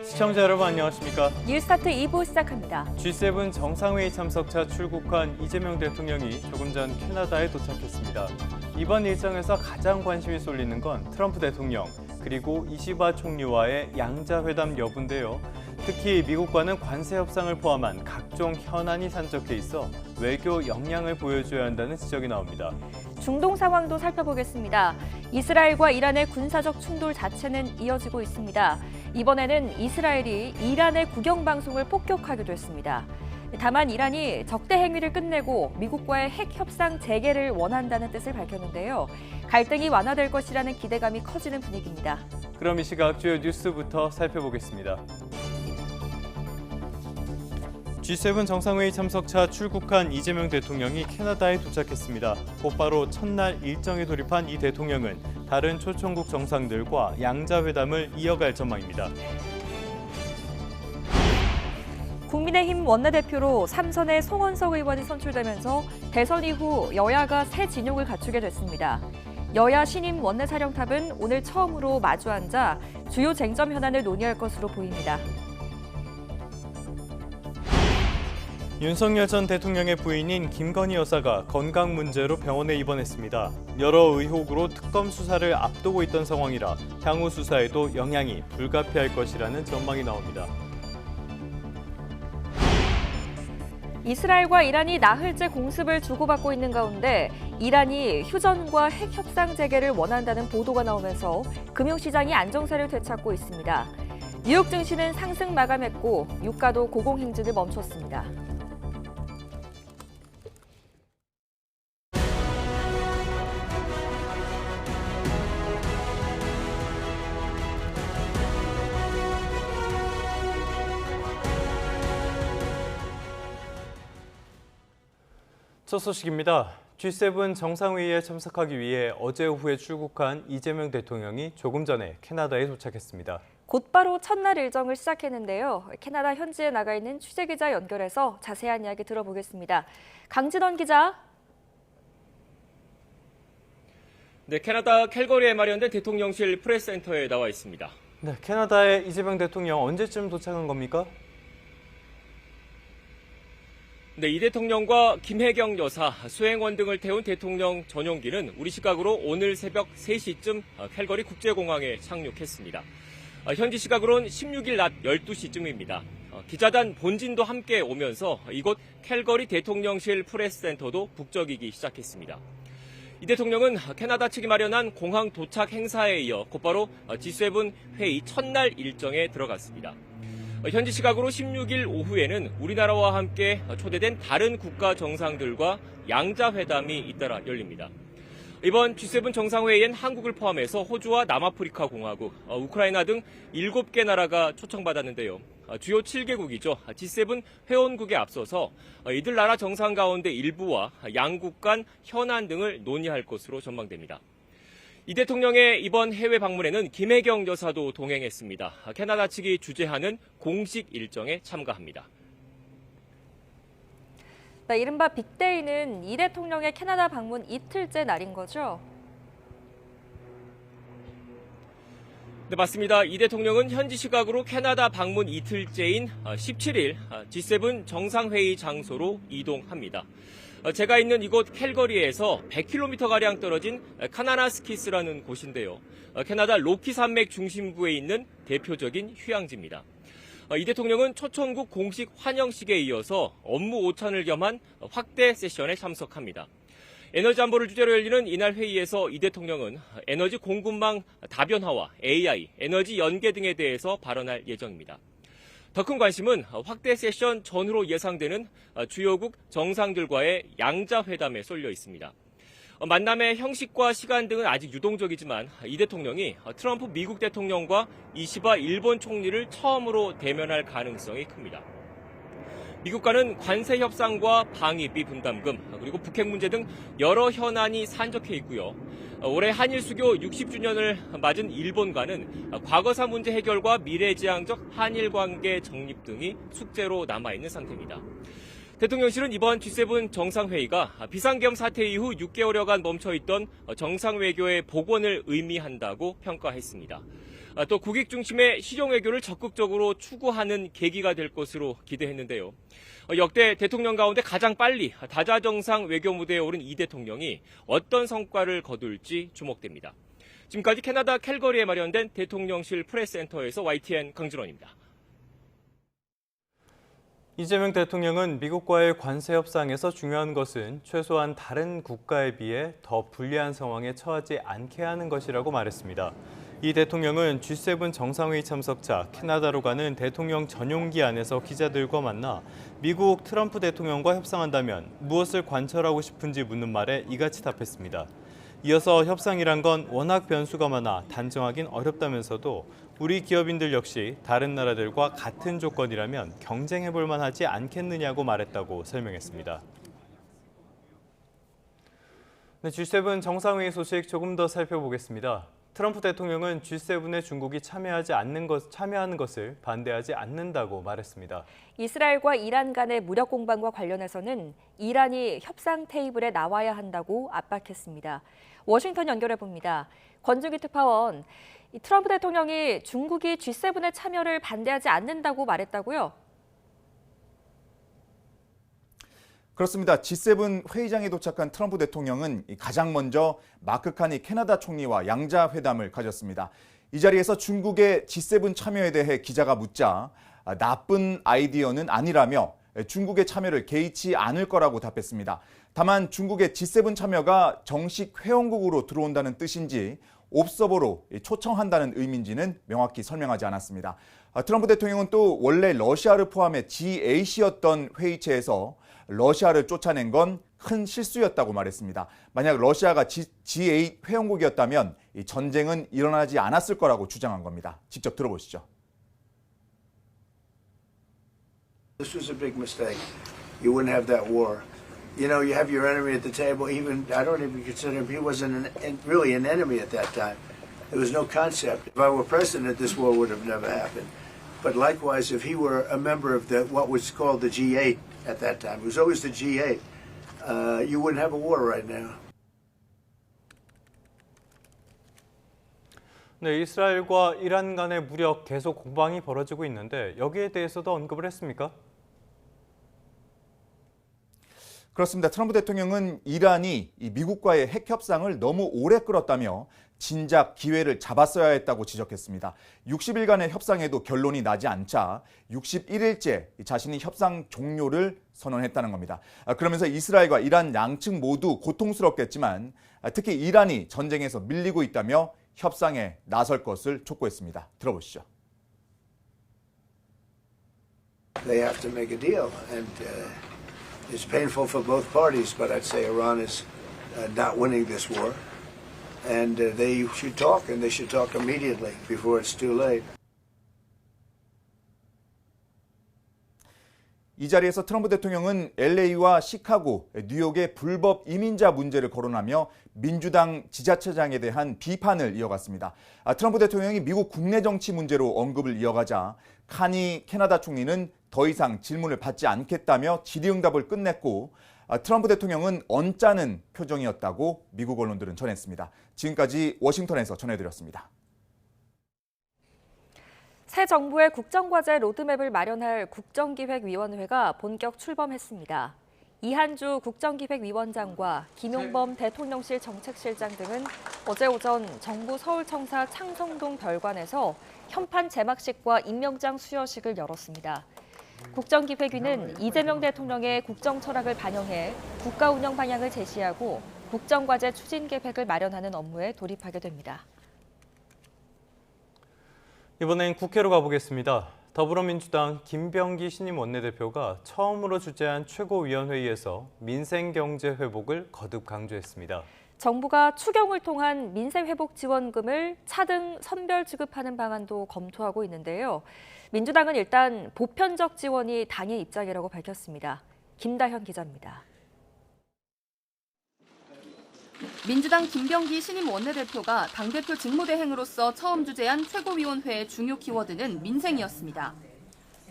시청자 여러분 안녕하십니까? 뉴스타트 2부 시작합니다. G7 정상회의 참석차 출국한 이재명 대통령이 조금 전 캐나다에 도착했습니다. 이번 일정에서 가장 관심이 쏠리는 건 트럼프 대통령 그리고 이시바 총리와의 양자회담 여부인데요. 특히 미국과는 관세 협상을 포함한 각종 현안이 산적해 있어 외교 역량을 보여줘야 한다는 지적이 나옵니다. 중동 상황도 살펴보겠습니다. 이스라엘과 이란의 군사적 충돌 자체는 이어지고 있습니다. 이번에는 이스라엘이 이란의 국영방송을 폭격하기도 했습니다. 다만 이란이 적대 행위를 끝내고 미국과의 핵 협상 재개를 원한다는 뜻을 밝혔는데요. 갈등이 완화될 것이라는 기대감이 커지는 분위기입니다. 그럼 이 시각 주요 뉴스부터 살펴보겠습니다. G7 정상회의 참석차 출국한 이재명 대통령이 캐나다에 도착했습니다. 곧바로 첫날 일정에 돌입한 이 대통령은 다른 초청국 정상들과 양자회담을 이어갈 전망입니다. 국민의힘 원내대표로 3선의 송원석 의원이 선출되면서 대선 이후 여야가 새 진영을 갖추게 됐습니다. 여야 신임 원내사령탑은 오늘 처음으로 마주 앉아 주요 쟁점 현안을 논의할 것으로 보입니다. 윤석열 전 대통령의 부인인 김건희 여사가 건강 문제로 병원에 입원했습니다. 여러 의혹으로 특검 수사를 앞두고 있던 상황이라 향후 수사에도 영향이 불가피할 것이라는 전망이 나옵니다. 이스라엘과 이란이 나흘째 공습을 주고받고 있는 가운데 이란이 휴전과 핵 협상 재개를 원한다는 보도가 나오면서 금융시장이 안정세를 되찾고 있습니다. 뉴욕 증시는 상승 마감했고 유가도 고공행진을 멈췄습니다. 첫 소식입니다. G7 정상회의에 참석하기 위해 어제 오후에 출국한 이재명 대통령이 조금 전에 캐나다에 도착했습니다. 곧바로 첫날 일정을 시작했는데요. 캐나다 현지에 나가 있는 취재기자 연결해서 자세한 이야기 들어보겠습니다. 강진원 기자. 네, 캐나다 캘거리에 마련된 대통령실 프레스센터에 나와 있습니다. 네, 캐나다에 이재명 대통령 언제쯤 도착한 겁니까? 네, 이 대통령과 김혜경 여사, 수행원 등을 태운 대통령 전용기는 우리 시각으로 오늘 새벽 3시쯤 캘거리 국제공항에 착륙했습니다. 현지 시각으로는 16일 낮 12시쯤입니다. 기자단 본진도 함께 오면서 이곳 캘거리 대통령실 프레스센터도 북적이기 시작했습니다. 이 대통령은 캐나다 측이 마련한 공항 도착 행사에 이어 곧바로 G7 회의 첫날 일정에 들어갔습니다. 현지 시각으로 16일 오후에는 우리나라와 함께 초대된 다른 국가 정상들과 양자회담이 잇따라 열립니다. 이번 G7 정상회의엔 한국을 포함해서 호주와 남아프리카 공화국, 우크라이나 등 7개 나라가 초청받았는데요. 주요 7개국이죠. G7 회원국에 앞서서 이들 나라 정상 가운데 일부와 양국 간 현안 등을 논의할 것으로 전망됩니다. 이 대통령의 이번 해외 방문에는 김혜경 여사도 동행했습니다. 캐나다 측이 주재하는 공식 일정에 참가합니다. 네, 이른바 빅데이는 이 대통령의 캐나다 방문 이틀째 날인 거죠? 네, 맞습니다. 이 대통령은 현지 시각으로 캐나다 방문 이틀째인 17일 G7 정상회의 장소로 이동합니다. 제가 있는 이곳 캘거리에서 100km가량 떨어진 카나나스키스라는 곳인데요. 캐나다 로키 산맥 중심부에 있는 대표적인 휴양지입니다. 이 대통령은 초청국 공식 환영식에 이어서 업무 오찬을 겸한 확대 세션에 참석합니다. 에너지 안보를 주제로 열리는 이날 회의에서 이 대통령은 에너지 공급망 다변화와 AI, 에너지 연계 등에 대해서 발언할 예정입니다. 더 큰 관심은 확대 세션 전후로 예상되는 주요국 정상들과의 양자회담에 쏠려 있습니다. 만남의 형식과 시간 등은 아직 유동적이지만 이 대통령이 트럼프 미국 대통령과 이시바 일본 총리를 처음으로 대면할 가능성이 큽니다. 미국과는 관세 협상과 방위비 분담금, 그리고 북핵 문제 등 여러 현안이 산적해 있고요. 올해 한일 수교 60주년을 맞은 일본과는 과거사 문제 해결과 미래지향적 한일 관계 정립 등이 숙제로 남아있는 상태입니다. 대통령실은 이번 G7 정상회의가 비상겸 사태 이후 6개월여간 멈춰있던 정상외교의 복원을 의미한다고 평가했습니다. 또 국익 중심의 실용 외교를 적극적으로 추구하는 계기가 될 것으로 기대했는데요. 역대 대통령 가운데 가장 빨리 다자정상 외교 무대에 오른 이 대통령이 어떤 성과를 거둘지 주목됩니다. 지금까지 캐나다 캘거리에 마련된 대통령실 프레스센터에서 YTN 강준원입니다. 이재명 대통령은 미국과의 관세 협상에서 중요한 것은 최소한 다른 국가에 비해 더 불리한 상황에 처하지 않게 하는 것이라고 말했습니다. 이 대통령은 G7 정상회의 참석차 캐나다로 가는 대통령 전용기 안에서 기자들과 만나 미국 트럼프 대통령과 협상한다면 무엇을 관철하고 싶은지 묻는 말에 이같이 답했습니다. 이어서 협상이란 건 워낙 변수가 많아 단정하긴 어렵다면서도 우리 기업인들 역시 다른 나라들과 같은 조건이라면 경쟁해볼 만하지 않겠느냐고 말했다고 설명했습니다. G7 정상회의 소식 조금 더 살펴보겠습니다. 트럼프 대통령은 G7에 중국이 참여하는 것을 반대하지 않는다고 말했습니다. 이스라엘과 이란 간의 무력 공방과 관련해서는 이란이 협상 테이블에 나와야 한다고 압박했습니다. 워싱턴 연결해 봅니다. 권준기 특파원, 트럼프 대통령이 중국이 G7의 참여를 반대하지 않는다고 말했다고요? 그렇습니다. G7 회의장에 도착한 트럼프 대통령은 가장 먼저 마크 카니 캐나다 총리와 양자 회담을 가졌습니다. 이 자리에서 중국의 G7 참여에 대해 기자가 묻자 나쁜 아이디어는 아니라며 중국의 참여를 개의치 않을 거라고 답했습니다. 다만 중국의 G7 참여가 정식 회원국으로 들어온다는 뜻인지 옵서버로 초청한다는 의미인지는 명확히 설명하지 않았습니다. 트럼프 대통령은 또 원래 러시아를 포함해 G8이었던 회의체에서 러시아를 쫓아낸 건 큰 실수였다고 말했습니다. 만약 러시아가 G8 회원국이었다면 이 전쟁은 일어나지 않았을 거라고 주장한 겁니다. 직접 들어보시죠. This was a big mistake. You wouldn't have that war. You know, you have your enemy at the table. Even I don't even consider him. He wasn't really an enemy at that time. There was no concept. If I were president, this war would have never happened. But likewise, if he were a member of what was called the G8 at that time, it was always the G8. You wouldn't have a war right now. 네, 이스라엘과 이란 간의 무력 계속 공방이 벌어지고 있는데 여기에 대해서도 언급을 했습니까? 그렇습니다. 트럼프 대통령은 이란이 미국과의 핵 협상을 너무 오래 끌었다며 진작 기회를 잡았어야 했다고 지적했습니다. 60일간의 협상에도 결론이 나지 않자 61일째 자신이 협상 종료를 선언했다는 겁니다. 그러면서 이스라엘과 이란 양측 모두 고통스럽겠지만 특히 이란이 전쟁에서 밀리고 있다며 협상에 나설 것을 촉구했습니다. 들어보시죠. They have to make a deal, and it's painful for both parties. But I'd say Iran is not winning this war, and they should talk, and they should talk immediately before it's too late. 이 자리에서 트럼프 대통령은 LA와 시카고, 뉴욕의 불법 이민자 문제를 거론하며 민주당 지자체장에 대한 비판을 이어갔습니다. 트럼프 대통령이 미국 국내 정치 문제로 언급을 이어가자 카니 캐나다 총리는 더 이상 질문을 받지 않겠다며 질의응답을 끝냈고 트럼프 대통령은 언짢은 표정이었다고 미국 언론들은 전했습니다. 지금까지 워싱턴에서 전해드렸습니다. 새 정부의 국정과제 로드맵을 마련할 국정기획위원회가 본격 출범했습니다. 이한주 국정기획위원장과 김용범 대통령실 정책실장 등은 어제 오전 정부 서울청사 창성동 별관에서 현판 제막식과 임명장 수여식을 열었습니다. 국정기획위는 이재명 대통령의 국정 철학을 반영해 국가 운영 방향을 제시하고 국정과제 추진 계획을 마련하는 업무에 돌입하게 됩니다. 이번엔 국회로 가보겠습니다. 더불어민주당 김병기 신임 원내대표가 처음으로 주재한 최고위원회의에서 민생경제 회복을 거듭 강조했습니다. 정부가 추경을 통한 민생회복 지원금을 차등 선별 지급하는 방안도 검토하고 있는데요. 민주당은 일단 보편적 지원이 당의 입장이라고 밝혔습니다. 김다현 기자입니다. 민주당 김병기 신임 원내대표가 당대표 직무대행으로서 처음 주재한 최고위원회의 중요 키워드는 민생이었습니다.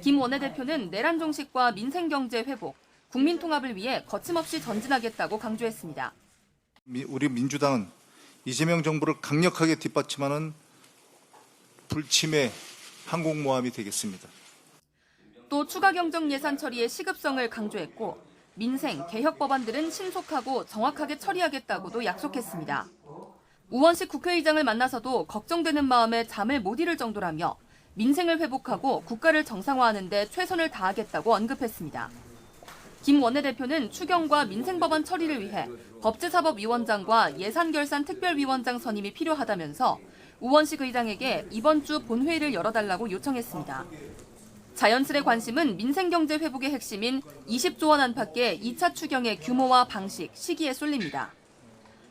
김 원내대표는 내란 종식과 민생경제 회복, 국민 통합을 위해 거침없이 전진하겠다고 강조했습니다. 우리 민주당은 이재명 정부를 강력하게 뒷받침하는 불침해 항공모함이 되겠습니다. 또 추가 경정 예산 처리의 시급성을 강조했고 민생, 개혁 법안들은 신속하고 정확하게 처리하겠다고도 약속했습니다. 우원식 국회의장을 만나서도 걱정되는 마음에 잠을 못 이룰 정도라며 민생을 회복하고 국가를 정상화하는 데 최선을 다하겠다고 언급했습니다. 김 원내대표는 추경과 민생법안 처리를 위해 법제사법위원장과 예산결산특별위원장 선임이 필요하다면서 우원식 의장에게 이번 주 본회의를 열어달라고 요청했습니다. 자연스레 관심은 민생경제 회복의 핵심인 20조 원 안팎의 2차 추경의 규모와 방식, 시기에 쏠립니다.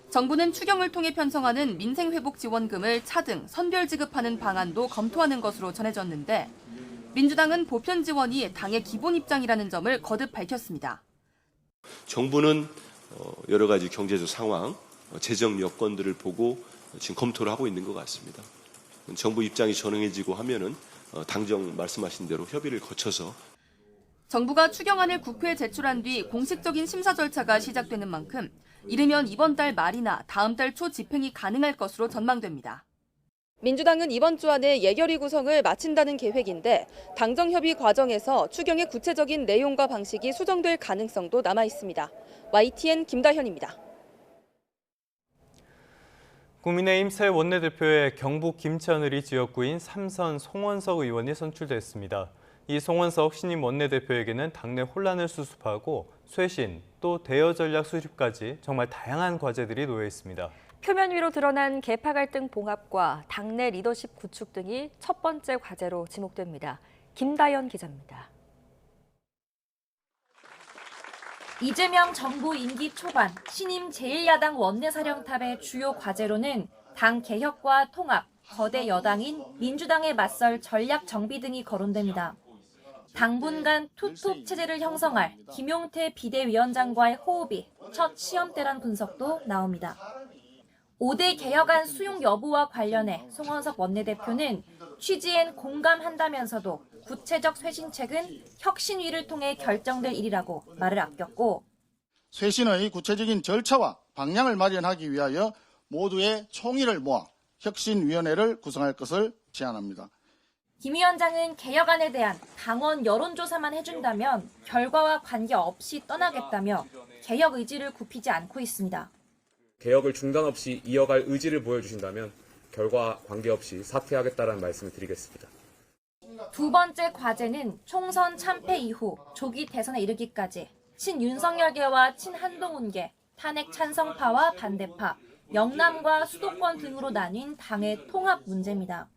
정부는 추경을 통해 편성하는 민생회복지원금을 차등, 선별 지급하는 방안도 검토하는 것으로 전해졌는데 민주당은 보편 지원이 당의 기본 입장이라는 점을 거듭 밝혔습니다. 정부는 여러 가지 경제적 상황, 재정 여건들을 보고 지금 검토를 하고 있는 것 같습니다. 정부 입장이 전형해지고 하면은 당정 말씀하신 대로 협의를 거쳐서 정부가 추경안을 국회에 제출한 뒤 공식적인 심사 절차가 시작되는 만큼 이르면 이번 달 말이나 다음 달 초 집행이 가능할 것으로 전망됩니다. 민주당은 이번 주 안에 예결위 구성을 마친다는 계획인데 당정 협의 과정에서 추경의 구체적인 내용과 방식이 수정될 가능성도 남아 있습니다. YTN 김다현입니다. 국민의힘 새 원내대표에 경북 김천을이 지역구인 삼선 송원석 의원이 선출됐습니다. 이 송원석 신임 원내대표에게는 당내 혼란을 수습하고 쇄신, 또 대여 전략 수립까지 정말 다양한 과제들이 놓여 있습니다. 표면 위로 드러난 계파 갈등 봉합과 당내 리더십 구축 등이 첫 번째 과제로 지목됩니다. 김다연 기자입니다. 이재명 정부 임기 초반 신임 제1야당 원내사령탑의 주요 과제로는 당 개혁과 통합, 거대 여당인 민주당에 맞설 전략 정비 등이 거론됩니다. 당분간 투톱 체제를 형성할 김용태 비대위원장과의 호흡이 첫 시험대란 분석도 나옵니다. 5대 개혁안 수용 여부와 관련해 송원석 원내대표는 취지엔 공감한다면서도 구체적 쇄신책은 혁신위를 통해 결정될 일이라고 말을 아꼈고 쇄신의 구체적인 절차와 방향을 마련하기 위하여 모두의 총의를 모아 혁신위원회를 구성할 것을 제안합니다. 김 위원장은 개혁안에 대한 당원 여론조사만 해준다면 결과와 관계없이 떠나겠다며 개혁 의지를 굽히지 않고 있습니다. 개혁을 중단 없이 이어갈 의지를 보여주신다면 결과와 관계없이 사퇴하겠다는 말씀을 드리겠습니다. 두 번째 과제는 총선 참패 이후 조기 대선에 이르기까지 친윤석열계와 친한동훈계, 탄핵 찬성파와 반대파, 영남과 수도권 등으로 나뉜 당의 통합 문제입니다.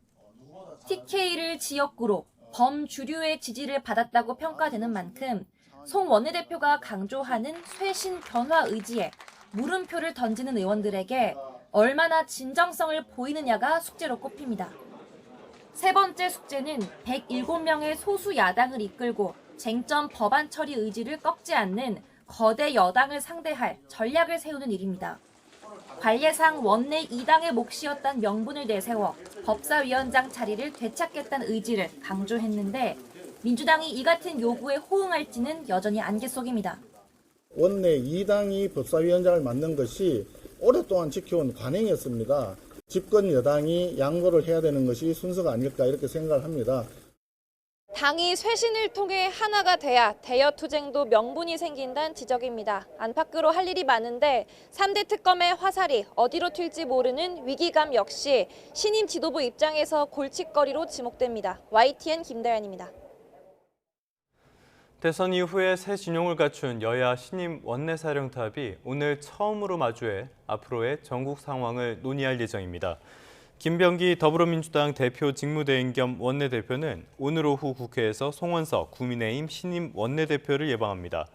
TK를 지역구로 범주류의 지지를 받았다고 평가되는 만큼 송 원내대표가 강조하는 쇄신 변화 의지에 물음표를 던지는 의원들에게 얼마나 진정성을 보이느냐가 숙제로 꼽힙니다. 세 번째 숙제는 107명의 소수 야당을 이끌고 쟁점 법안 처리 의지를 꺾지 않는 거대 여당을 상대할 전략을 세우는 일입니다. 관례상 원내 2당의 몫이었던 명분을 내세워 법사위원장 자리를 되찾겠다는 의지를 강조했는데 민주당이 이 같은 요구에 호응할지는 여전히 안개 속입니다. 원내 2당이 법사위원장을 맡는 것이 오랫동안 지켜온 관행이었습니다. 집권 여당이 양보를 해야 되는 것이 순서가 아닐까 이렇게 생각을 합니다. 당이 쇄신을 통해 하나가 돼야 대여 투쟁도 명분이 생긴다는 지적입니다. 안팎으로 할 일이 많은데 3대 특검의 화살이 어디로 튈지 모르는 위기감 역시 신임 지도부 입장에서 골칫거리로 지목됩니다. YTN 김다연입니다. 대선 이후에 새 진용을 갖춘 여야 신임 원내사령탑이 오늘 처음으로 마주해 앞으로의 전국 상황을 논의할 예정입니다. 김병기 더불어민주당 대표 직무대행 겸 원내대표는 오늘 오후 국회에서 송원석 국민의힘 신임 원내대표를 예방합니다.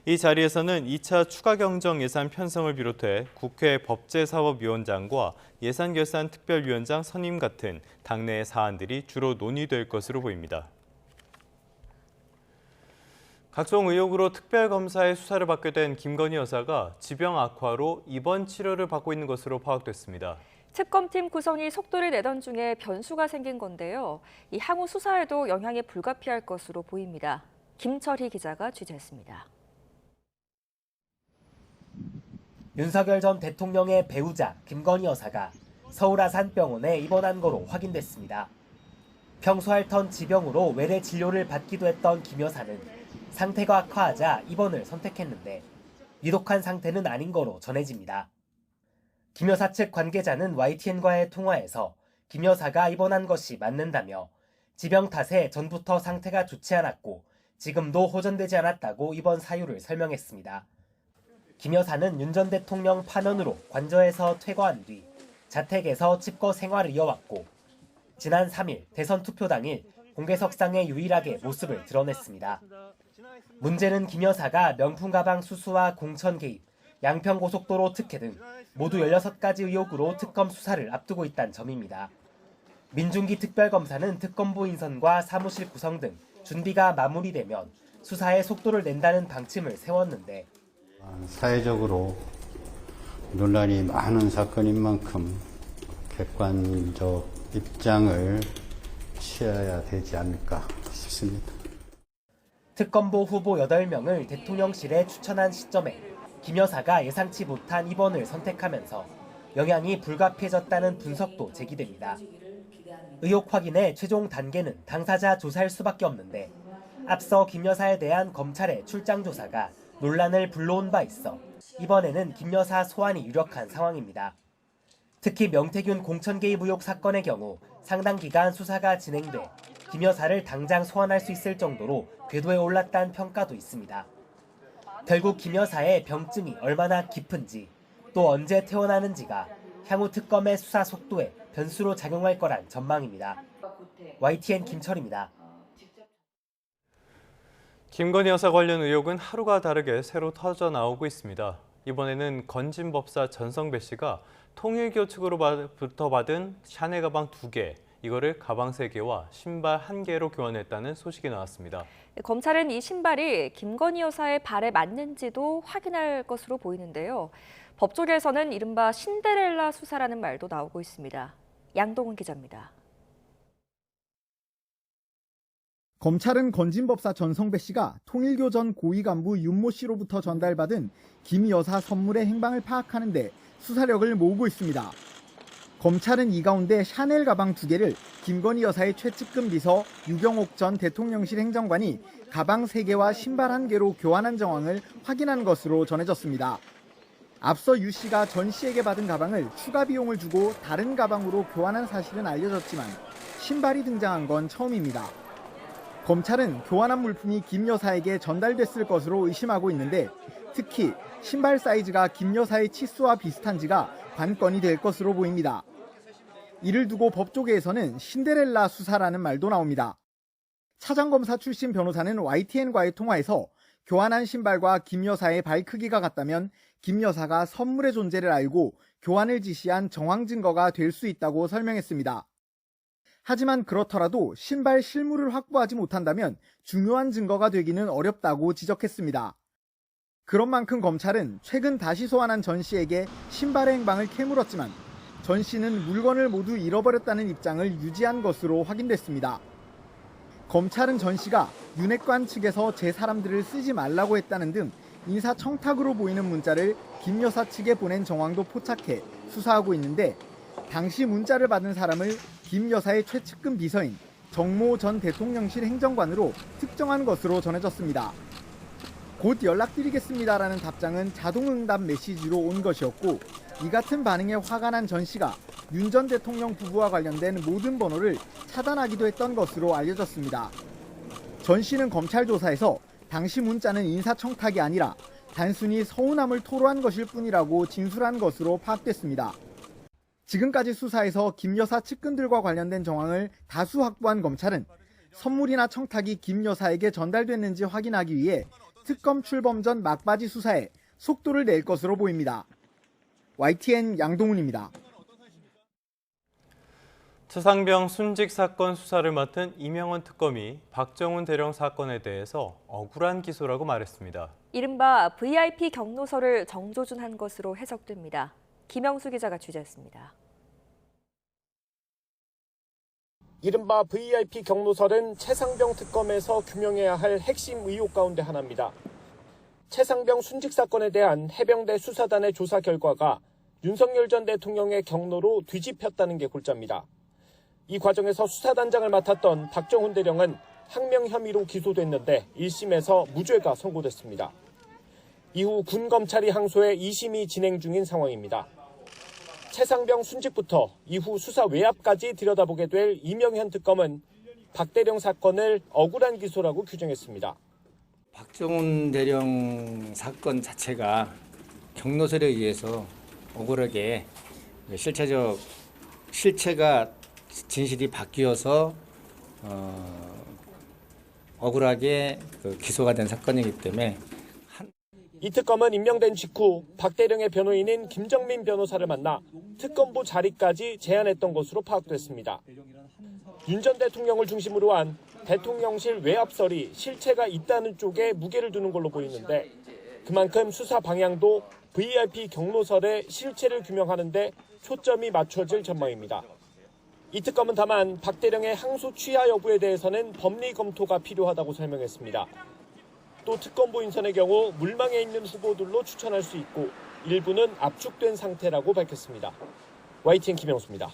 이 자리에서는 2차 추가 경정 예산 편성을 비롯해 국회 법제사법위원장과 예산결산특별위원장 선임 같은 당내의 사안들이 주로 논의될 것으로 보입니다. 각종 의혹으로 특별검사의 수사를 받게 된 김건희 여사가 지병 악화로 입원 치료를 받고 있는 것으로 파악됐습니다. 특검팀 구성이 속도를 내던 중에 변수가 생긴 건데요. 이 향후 수사에도 영향이 불가피할 것으로 보입니다. 김철희 기자가 취재했습니다. 윤석열 전 대통령의 배우자 김건희 여사가 서울 아산병원에 입원한 거로 확인됐습니다. 평소 앓던 지병으로 외래 진료를 받기도 했던 김 여사는 상태가 악화하자 입원을 선택했는데 위독한 상태는 아닌 거로 전해집니다. 김 여사 측 관계자는 YTN과의 통화에서 김 여사가 입원한 것이 맞는다며 지병 탓에 전부터 상태가 좋지 않았고 지금도 호전되지 않았다고 입원 사유를 설명했습니다. 김 여사는 윤 전 대통령 파면으로 관저에서 퇴거한 뒤 자택에서 집거 생활을 이어왔고 지난 3일 대선 투표 당일 공개석상에 유일하게 모습을 드러냈습니다. 문제는 김 여사가 명품 가방 수수와 공천 개입, 양평고속도로 특혜 등 모두 16가지 의혹으로 특검 수사를 앞두고 있다는 점입니다. 민중기 특별검사는 특검보 인선과 사무실 구성 등 준비가 마무리되면 수사에 속도를 낸다는 방침을 세웠는데 사회적으로 논란이 많은 사건인 만큼 객관적 입장을 취해야 되지 않을까 싶습니다. 특검보 후보 8명을 대통령실에 추천한 시점에 김 여사가 예상치 못한 입원을 선택하면서 영향이 불가피해졌다는 분석도 제기됩니다. 의혹 확인의 최종 단계는 당사자 조사일 수밖에 없는데 앞서 김 여사에 대한 검찰의 출장 조사가 논란을 불러온 바 있어 이번에는 김 여사 소환이 유력한 상황입니다. 특히 명태균 공천 개입 의혹 사건의 경우 상당 기간 수사가 진행돼 김 여사를 당장 소환할 수 있을 정도로 궤도에 올랐다는 평가도 있습니다. 결국 김 여사의 병증이 얼마나 깊은지 또 언제 퇴원하는지가 향후 특검의 수사 속도에 변수로 작용할 거란 전망입니다. YTN 김철입니다. 김건희 여사 관련 의혹은 하루가 다르게 새로 터져 나오고 있습니다. 이번에는 건진법사 전성배 씨가 통일교 측으로부터 받은 샤넬 가방 2개, 이거를 가방 3개와 신발 1개로 교환했다는 소식이 나왔습니다. 검찰은 이 신발이 김건희 여사의 발에 맞는지도 확인할 것으로 보이는데요. 법조계에서는 이른바 신데렐라 수사라는 말도 나오고 있습니다. 양동훈 기자입니다. 검찰은 건진법사 전성배 씨가 통일교 전 고위 간부 윤모 씨로부터 전달받은 김 여사 선물의 행방을 파악하는 데 수사력을 모으고 있습니다. 검찰은 이 가운데 샤넬 가방 2개를 김건희 여사의 최측근 비서 유경옥 전 대통령실 행정관이 가방 3개와 신발 1개로 교환한 정황을 확인한 것으로 전해졌습니다. 앞서 유 씨가 전 씨에게 받은 가방을 추가 비용을 주고 다른 가방으로 교환한 사실은 알려졌지만 신발이 등장한 건 처음입니다. 검찰은 교환한 물품이 김 여사에게 전달됐을 것으로 의심하고 있는데 특히 신발 사이즈가 김 여사의 치수와 비슷한지가 관건이 될 것으로 보입니다. 이를 두고 법조계에서는 신데렐라 수사라는 말도 나옵니다. 차장검사 출신 변호사는 YTN과의 통화에서 교환한 신발과 김 여사의 발 크기가 같다면 김 여사가 선물의 존재를 알고 교환을 지시한 정황 증거가 될 수 있다고 설명했습니다. 하지만 그렇더라도 신발 실물을 확보하지 못한다면 중요한 증거가 되기는 어렵다고 지적했습니다. 그런 만큼 검찰은 최근 다시 소환한 전 씨에게 신발의 행방을 캐물었지만 전 씨는 물건을 모두 잃어버렸다는 입장을 유지한 것으로 확인됐습니다. 검찰은 전 씨가 윤핵관 측에서 제 사람들을 쓰지 말라고 했다는 등 인사청탁으로 보이는 문자를 김 여사 측에 보낸 정황도 포착해 수사하고 있는데 당시 문자를 받은 사람을 김 여사의 최측근 비서인 정모 전 대통령실 행정관으로 특정한 것으로 전해졌습니다. 곧 연락드리겠습니다라는 답장은 자동응답 메시지로 온 것이었고 이 같은 반응에 화가 난 전 씨가 윤 전 대통령 부부와 관련된 모든 번호를 차단하기도 했던 것으로 알려졌습니다. 전 씨는 검찰 조사에서 당시 문자는 인사청탁이 아니라 단순히 서운함을 토로한 것일 뿐이라고 진술한 것으로 파악됐습니다. 지금까지 수사에서 김 여사 측근들과 관련된 정황을 다수 확보한 검찰은 선물이나 청탁이 김 여사에게 전달됐는지 확인하기 위해 특검 출범 전 막바지 수사에 속도를 낼 것으로 보입니다. YTN 양동훈입니다. 최상병 순직 사건 수사를 맡은 이명헌 특검이 박정훈 대령 사건에 대해서 억울한 기소라고 말했습니다. 이른바 VIP 경로서를 정조준한 것으로 해석됩니다. 김영수 기자가 취재했습니다. 이른바 VIP 경로설은 최상병 특검에서 규명해야 할 핵심 의혹 가운데 하나입니다. 최상병 순직 사건에 대한 해병대 수사단의 조사 결과가 윤석열 전 대통령의 경로로 뒤집혔다는 게 골자입니다. 이 과정에서 수사단장을 맡았던 박정훈 대령은 항명 혐의로 기소됐는데 1심에서 무죄가 선고됐습니다. 이후 군검찰이 항소해 2심이 진행 중인 상황입니다. 최상병 순직부터 이후 수사 외압까지 들여다보게 될 이명현 특검은 박 대령 사건을 억울한 기소라고 규정했습니다. 박정훈 대령 사건 자체가 경로설에 의해서 억울하게 실체가 진실이 바뀌어서 억울하게 기소가 된 사건이기 때문에 이 특검은 임명된 직후 박 대령의 변호인인 김정민 변호사를 만나 특검부 자리까지 제안했던 것으로 파악됐습니다. 윤 전 대통령을 중심으로 한 대통령실 외압설이 실체가 있다는 쪽에 무게를 두는 걸로 보이는데 그만큼 수사 방향도 VIP 경로설의 실체를 규명하는 데 초점이 맞춰질 전망입니다. 이 특검은 다만 박 대령의 항소 취하 여부에 대해서는 법리 검토가 필요하다고 설명했습니다. 또 특검부 인선의 경우 물망에 있는 후보들로 추천할 수 있고 일부는 압축된 상태라고 밝혔습니다. YTN 김영수입니다.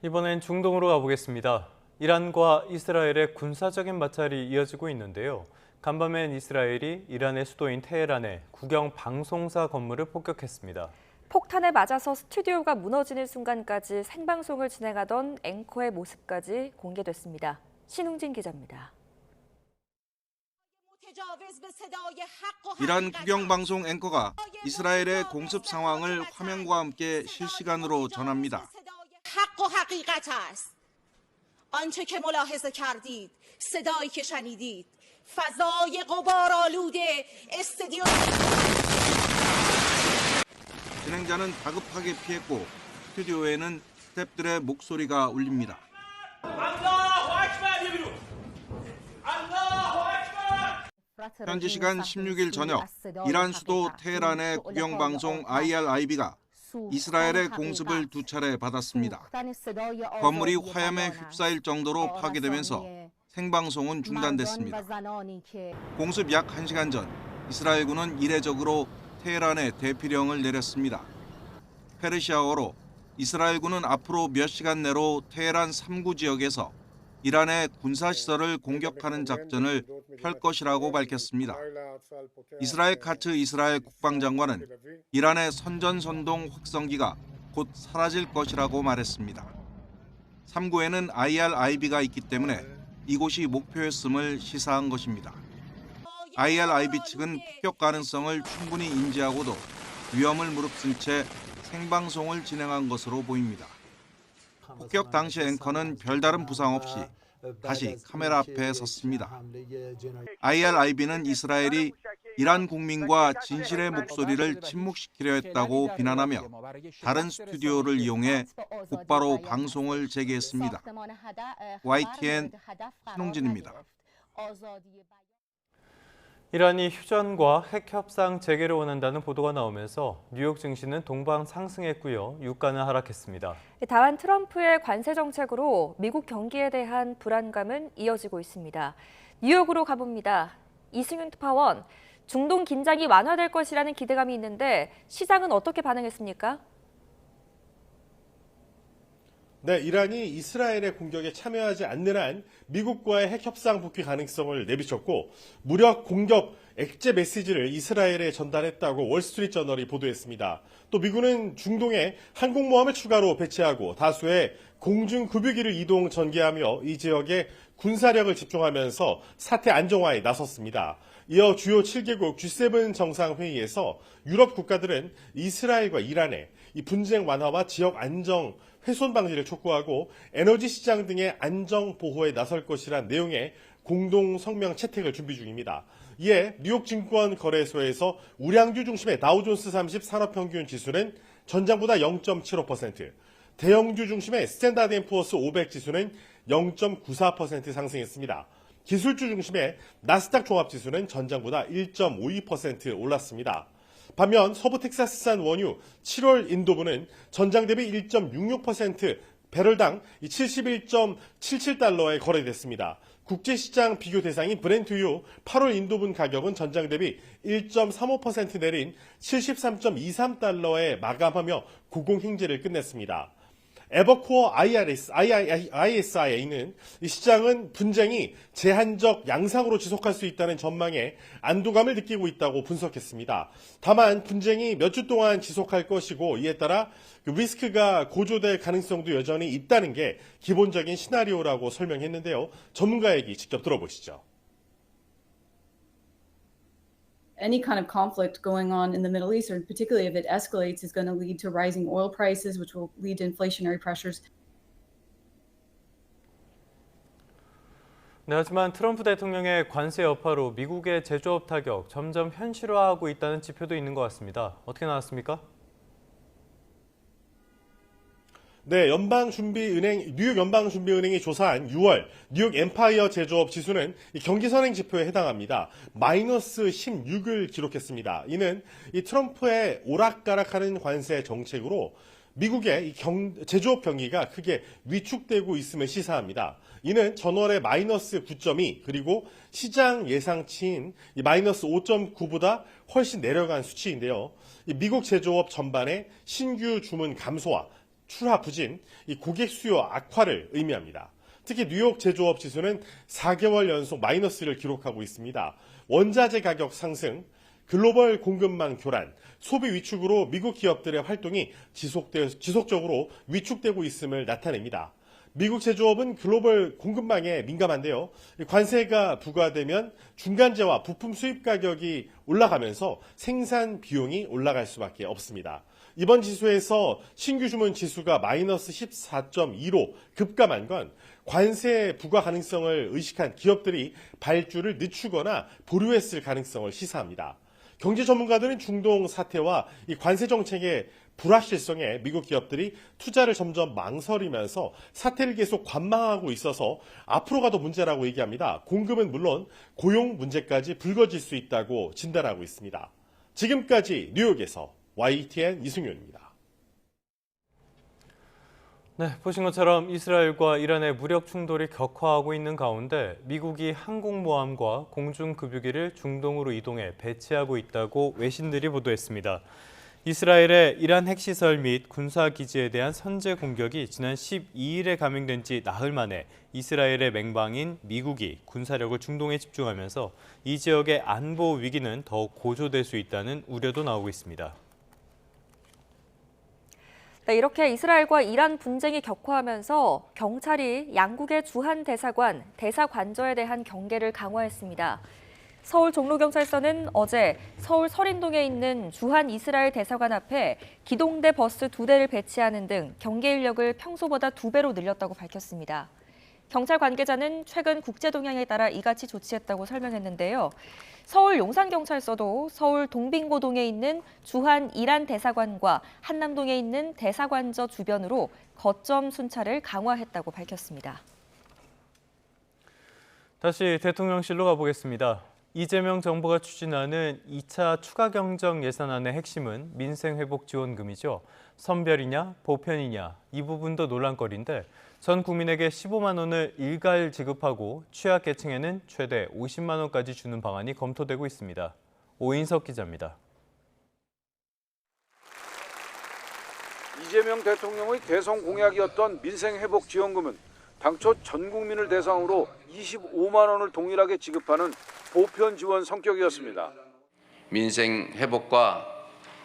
이번엔 중동으로 가보겠습니다. 이란과 이스라엘의 군사적인 마찰이 이어지고 있는데요. 간밤엔 이스라엘이 이란의 수도인 테헤란의 국영 방송사 건물을 폭격했습니다. 폭탄에 맞아서 스튜디오가 무너지는 순간까지 생방송을 진행하던 앵커의 모습까지 공개됐습니다. 신웅진 기자입니다. 이란 국영방송 앵커가 이스라엘의 공습 상황을 화면과 함께 실시간으로 전합니다. حق و حقیقت است. آنچه که ملاحظه کردید، صدایی که شنیدید، فضای غبارآلود استادیوم. 진행자는 다급하게 피했고 스튜디오에는 스태프들의 목소리가 울립니다. 현지 시간 16일 저녁 이란 수도 테헤란의 국영방송 IRIB가 이스라엘의 공습을 두 차례 받았습니다. 건물이 화염에 휩싸일 정도로 파괴되면서 생방송은 중단됐습니다. 공습 약 1시간 전 이스라엘군은 이례적으로 테헤란에 대피령을 내렸습니다. 페르시아어로 이스라엘군은 앞으로 몇 시간 내로 테헤란 3구 지역에서 이란의 군사시설을 공격하는 작전을 펼 것이라고 밝혔습니다. 이스라엘 카츠 이스라엘 국방장관은 이란의 선전선동 확성기가 곧 사라질 것이라고 말했습니다. 3구에는 IRIB가 있기 때문에 이곳이 목표였음을 시사한 것입니다. IRIB 측은 폭격 가능성을 충분히 인지하고도 위험을 무릅쓴 채 생방송을 진행한 것으로 보입니다. 폭격 당시 앵커는 별다른 부상 없이 다시 카메라 앞에 섰습니다. IRIB는 이스라엘이 이란 국민과 진실의 목소리를 침묵시키려 했다고 비난하며 다른 스튜디오를 이용해 곧바로 방송을 재개했습니다. YTN 신홍진입니다. 이란이 휴전과 핵 협상 재개를 원한다는 보도가 나오면서 뉴욕 증시는 동반 상승했고요. 유가는 하락했습니다. 다만 트럼프의 관세 정책으로 미국 경기에 대한 불안감은 이어지고 있습니다. 뉴욕으로 가봅니다. 이승윤 특파원, 중동 긴장이 완화될 것이라는 기대감이 있는데 시장은 어떻게 반응했습니까? 네, 이란이 이스라엘의 공격에 참여하지 않는 한 미국과의 핵 협상 복귀 가능성을 내비쳤고 무력 공격 액제 메시지를 이스라엘에 전달했다고 월스트리트저널이 보도했습니다. 또 미국은 중동에 항공모함을 추가로 배치하고 다수의 공중 급유기를 이동 전개하며 이 지역에 군사력을 집중하면서 사태 안정화에 나섰습니다. 이어 주요 7개국 G7 정상회의에서 유럽 국가들은 이스라엘과 이란의 이 분쟁 완화와 지역 안정 훼손 방지를 촉구하고 에너지 시장 등의 안정 보호에 나설 것이란 내용의 공동 성명 채택을 준비 중입니다. 이에 뉴욕 증권거래소에서 우량주 중심의 다우존스 30 산업평균 지수는 전장보다 0.75%, 대형주 중심의 스탠다드 앤 푸어스 500 지수는 0.94% 상승했습니다. 기술주 중심의 나스닥 종합지수는 전장보다 1.52% 올랐습니다. 반면 서부 텍사스산 원유 7월 인도분은 전장 대비 1.66% 배럴당 71.77달러에 거래됐습니다. 국제시장 비교 대상인 브렌트유 8월 인도분 가격은 전장 대비 1.35% 내린 73.23달러에 마감하며 고공행진을 끝냈습니다. 에버코어 ISIA는 이 시장은 분쟁이 제한적 양상으로 지속할 수 있다는 전망에 안도감을 느끼고 있다고 분석했습니다. 다만 분쟁이 몇 주 동안 지속할 것이고 이에 따라 리스크가 고조될 가능성도 여전히 있다는 게 기본적인 시나리오라고 설명했는데요. 전문가 얘기 직접 들어보시죠. Any kind of conflict going on in the Middle East, or particularly if it escalates, is going to lead to rising oil prices, which will lead to inflationary pressures. 네, 하지만 트럼프 대통령의 관세 여파로 미국의 제조업 타격 점점 현실화하고 있다는 지표도 있는 것 같습니다. 어떻게 나왔습니까? 네, 뉴욕 연방준비은행이 조사한 6월 뉴욕 엠파이어 제조업 지수는 경기선행 지표에 해당합니다. 마이너스 16을 기록했습니다. 이는 이 트럼프의 오락가락하는 관세 정책으로 미국의 제조업 경기가 크게 위축되고 있음을 시사합니다. 이는 전월의 마이너스 9.2 그리고 시장 예상치인 마이너스 5.9보다 훨씬 내려간 수치인데요. 미국 제조업 전반의 신규 주문 감소와 출하 부진, 고객 수요 악화를 의미합니다. 특히 뉴욕 제조업 지수는 4개월 연속 마이너스를 기록하고 있습니다. 원자재 가격 상승, 글로벌 공급망 교란, 소비 위축으로 미국 기업들의 활동이 지속적으로 위축되고 있음을 나타냅니다. 미국 제조업은 글로벌 공급망에 민감한데요. 관세가 부과되면 중간재와 부품 수입 가격이 올라가면서 생산 비용이 올라갈 수밖에 없습니다. 이번 지수에서 신규 주문 지수가 마이너스 14.2로 급감한 건 관세 부과 가능성을 의식한 기업들이 발주를 늦추거나 보류했을 가능성을 시사합니다. 경제 전문가들은 중동 사태와 이 관세 정책의 불확실성에 미국 기업들이 투자를 점점 망설이면서 사태를 계속 관망하고 있어서 앞으로 가도 문제라고 얘기합니다. 공급은 물론 고용 문제까지 불거질 수 있다고 진단하고 있습니다. 지금까지 뉴욕에서 YTN 이승윤입니다. 네, 보신 것처럼 이스라엘과 이란의 무력 충돌이 격화하고 있는 가운데 미국이 항공모함과 공중급유기를 중동으로 이동해 배치하고 있다고 외신들이 보도했습니다. 이스라엘의 이란 핵시설 및 군사기지에 대한 선제 공격이 지난 12일에 감행된 지 나흘 만에 이스라엘의 맹방인 미국이 군사력을 중동에 집중하면서 이 지역의 안보 위기는 더욱 고조될 수 있다는 우려도 나오고 있습니다. 네, 이렇게 이스라엘과 이란 분쟁이 격화하면서 경찰이 양국의 주한 대사관, 대사관저에 대한 경계를 강화했습니다. 서울 종로경찰서는 어제 서울 설인동에 있는 주한 이스라엘 대사관 앞에 기동대 버스 2대를 배치하는 등 경계 인력을 평소보다 2배로 늘렸다고 밝혔습니다. 경찰 관계자는 최근 국제 동향에 따라 이같이 조치했다고 설명했는데요. 서울 용산경찰서도 서울 동빙고동에 있는 주한 이란 대사관과 한남동에 있는 대사관저 주변으로 거점 순찰을 강화했다고 밝혔습니다. 다시 대통령실로 가보겠습니다. 이재명 정부가 추진하는 2차 추가 경정 예산안의 핵심은 민생회복지원금이죠. 선별이냐 보편이냐 이 부분도 논란거리인데 전 국민에게 15만 원을 일괄 지급하고 취약계층에는 최대 50만 원까지 주는 방안이 검토되고 있습니다. 오인석 기자입니다. 이재명 대통령의 대선 공약이었던 민생회복지원금은 당초 전 국민을 대상으로 25만 원을 동일하게 지급하는 보편 지원 성격이었습니다. 민생 회복과